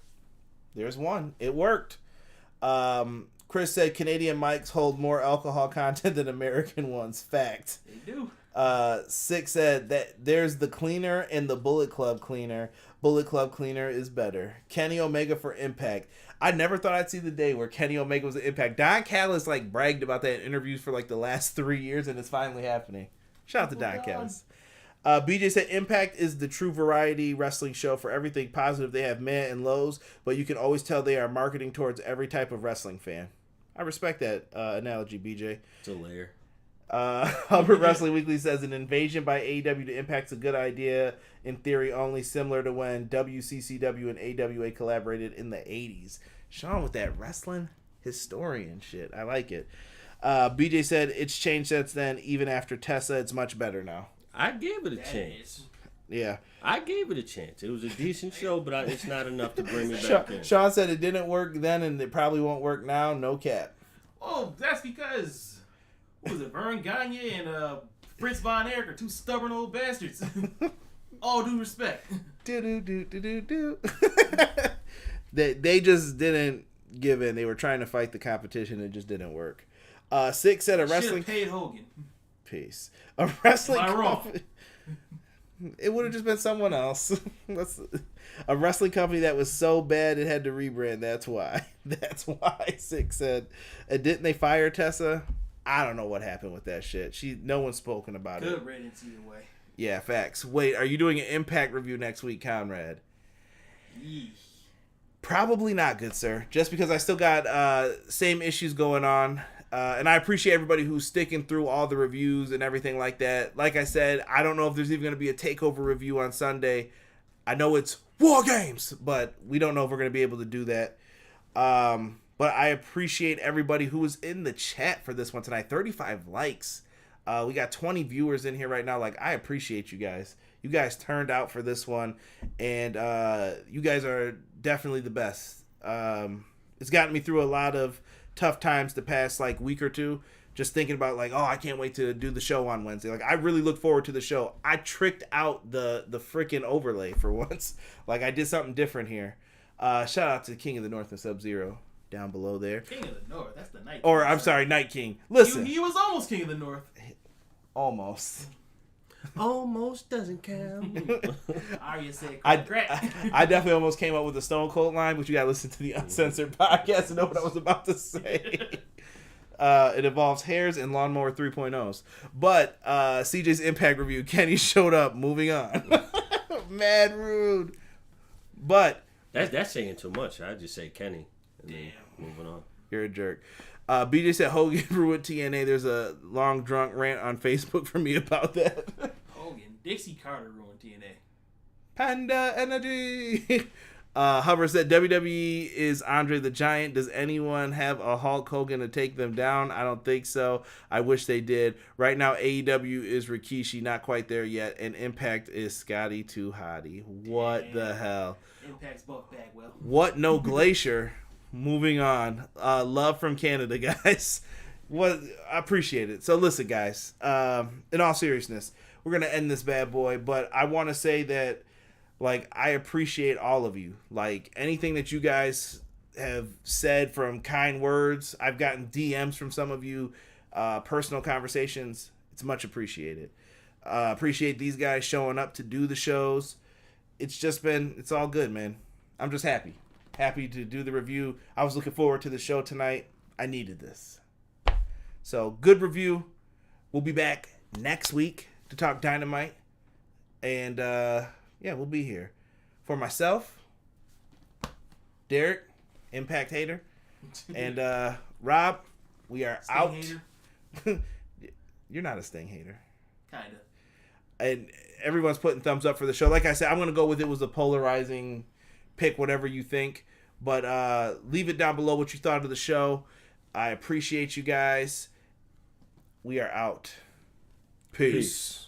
there's one. It worked. Chris said Canadian mics hold more alcohol content than American ones. Fact. They do. Six said that there's the cleaner and the Bullet Club cleaner. Bullet Club cleaner is better. Kenny Omega for Impact. I never thought I'd see the day where Kenny Omega was an Impact. Don Callis like bragged about that in interviews for like the last 3 years, and it's finally happening. Shout out to Don Callis. BJ said Impact is the true variety wrestling show for everything positive. They have meh and lows, but you can always tell they are marketing towards every type of wrestling fan. I respect that analogy, BJ. It's a layer. Hubbard Wrestling Weekly says an invasion by AEW to Impact's a good idea in theory only, similar to when WCCW and AWA collaborated in the 80s. Sean with that wrestling historian shit. I like it. BJ said it's changed since then. Even after Tessa, it's much better now. I gave it a chance. Yeah. I gave it a chance. It was a decent show, but it's not enough to bring me back in. Sean said it didn't work then and it probably won't work now. No cap. Oh, that's because... What was it? Vern Gagne and Fritz Von Erich are two stubborn old bastards. All due respect. Do. They just didn't give in. They were trying to fight the competition. It just didn't work. Six said a wrestling. Should have paid Hogan. Peace. A wrestling. Am I wrong? It would have just been someone else. A wrestling company that was so bad it had to rebrand. That's why. That's why. Six said. And didn't they fire Tessa? I don't know what happened with that shit. No one's spoken about it. Good riddance either way. Yeah, facts. Wait, are you doing an Impact review next week, Conrad? Yeesh. Probably not, good sir. Just because I still got same issues going on. And I appreciate everybody who's sticking through all the reviews and everything like that. Like I said, I don't know if there's even going to be a takeover review on Sunday. I know it's War Games, but we don't know if we're going to be able to do that. But I appreciate everybody who was in the chat for this one tonight. 35 likes. We got 20 viewers in here right now. Like, I appreciate you guys. You guys turned out for this one. And you guys are definitely the best. It's gotten me through a lot of tough times the past, like, week or two. Just thinking about, like, oh, I can't wait to do the show on Wednesday. Like, I really look forward to the show. I tricked out the freaking overlay for once. Like, I did something different here. Shout out to King of the North and Sub-Zero. Down below there. King of the North. That's the Night King. Or, I'm sorry, Night King. Listen. He was almost King of the North. Almost. Almost doesn't count. Arya said, I definitely almost came up with a Stone Cold line, but you gotta listen to the Uncensored podcast to know what I was about to say. It involves hairs and Lawnmower 3.0s. But CJ's Impact review, Kenny showed up. Moving on. Mad rude. But that's saying too much. I just say Kenny. Damn. Moving on. You're a jerk. BJ said Hogan ruined TNA. There's a long drunk rant on Facebook for me about that. Hogan. Dixie Carter ruined TNA. Panda Energy. Hubbard said WWE is Andre the Giant. Does anyone have a Hulk Hogan to take them down? I don't think so. I wish they did. Right now, AEW is Rikishi, not quite there yet, and Impact is Scotty Too Hottie. What the hell? Impact's Buck Bagwell. What no Glacier? Moving on. Love from Canada, guys. What I appreciate it. So listen, guys. In all seriousness, we're gonna end this bad boy, but I want to say that, like, I appreciate all of you. Like, anything that you guys have said, from kind words, I've gotten DMs from some of you, personal conversations. It's much appreciated. Appreciate these guys showing up to do the shows. It's all good, man. I'm just happy to do the review. I was looking forward to the show tonight. I needed this. So, good review. We'll be back next week to talk Dynamite. And, yeah, we'll be here. For myself, Derek, Impact Hater, and Rob, we are Sting out. hater? You're not a Sting hater. Kinda. And everyone's putting thumbs up for the show. Like I said, I'm going to go with it was a polarizing pick, whatever you think. But leave it down below what you thought of the show. I appreciate you guys. We are out. Peace.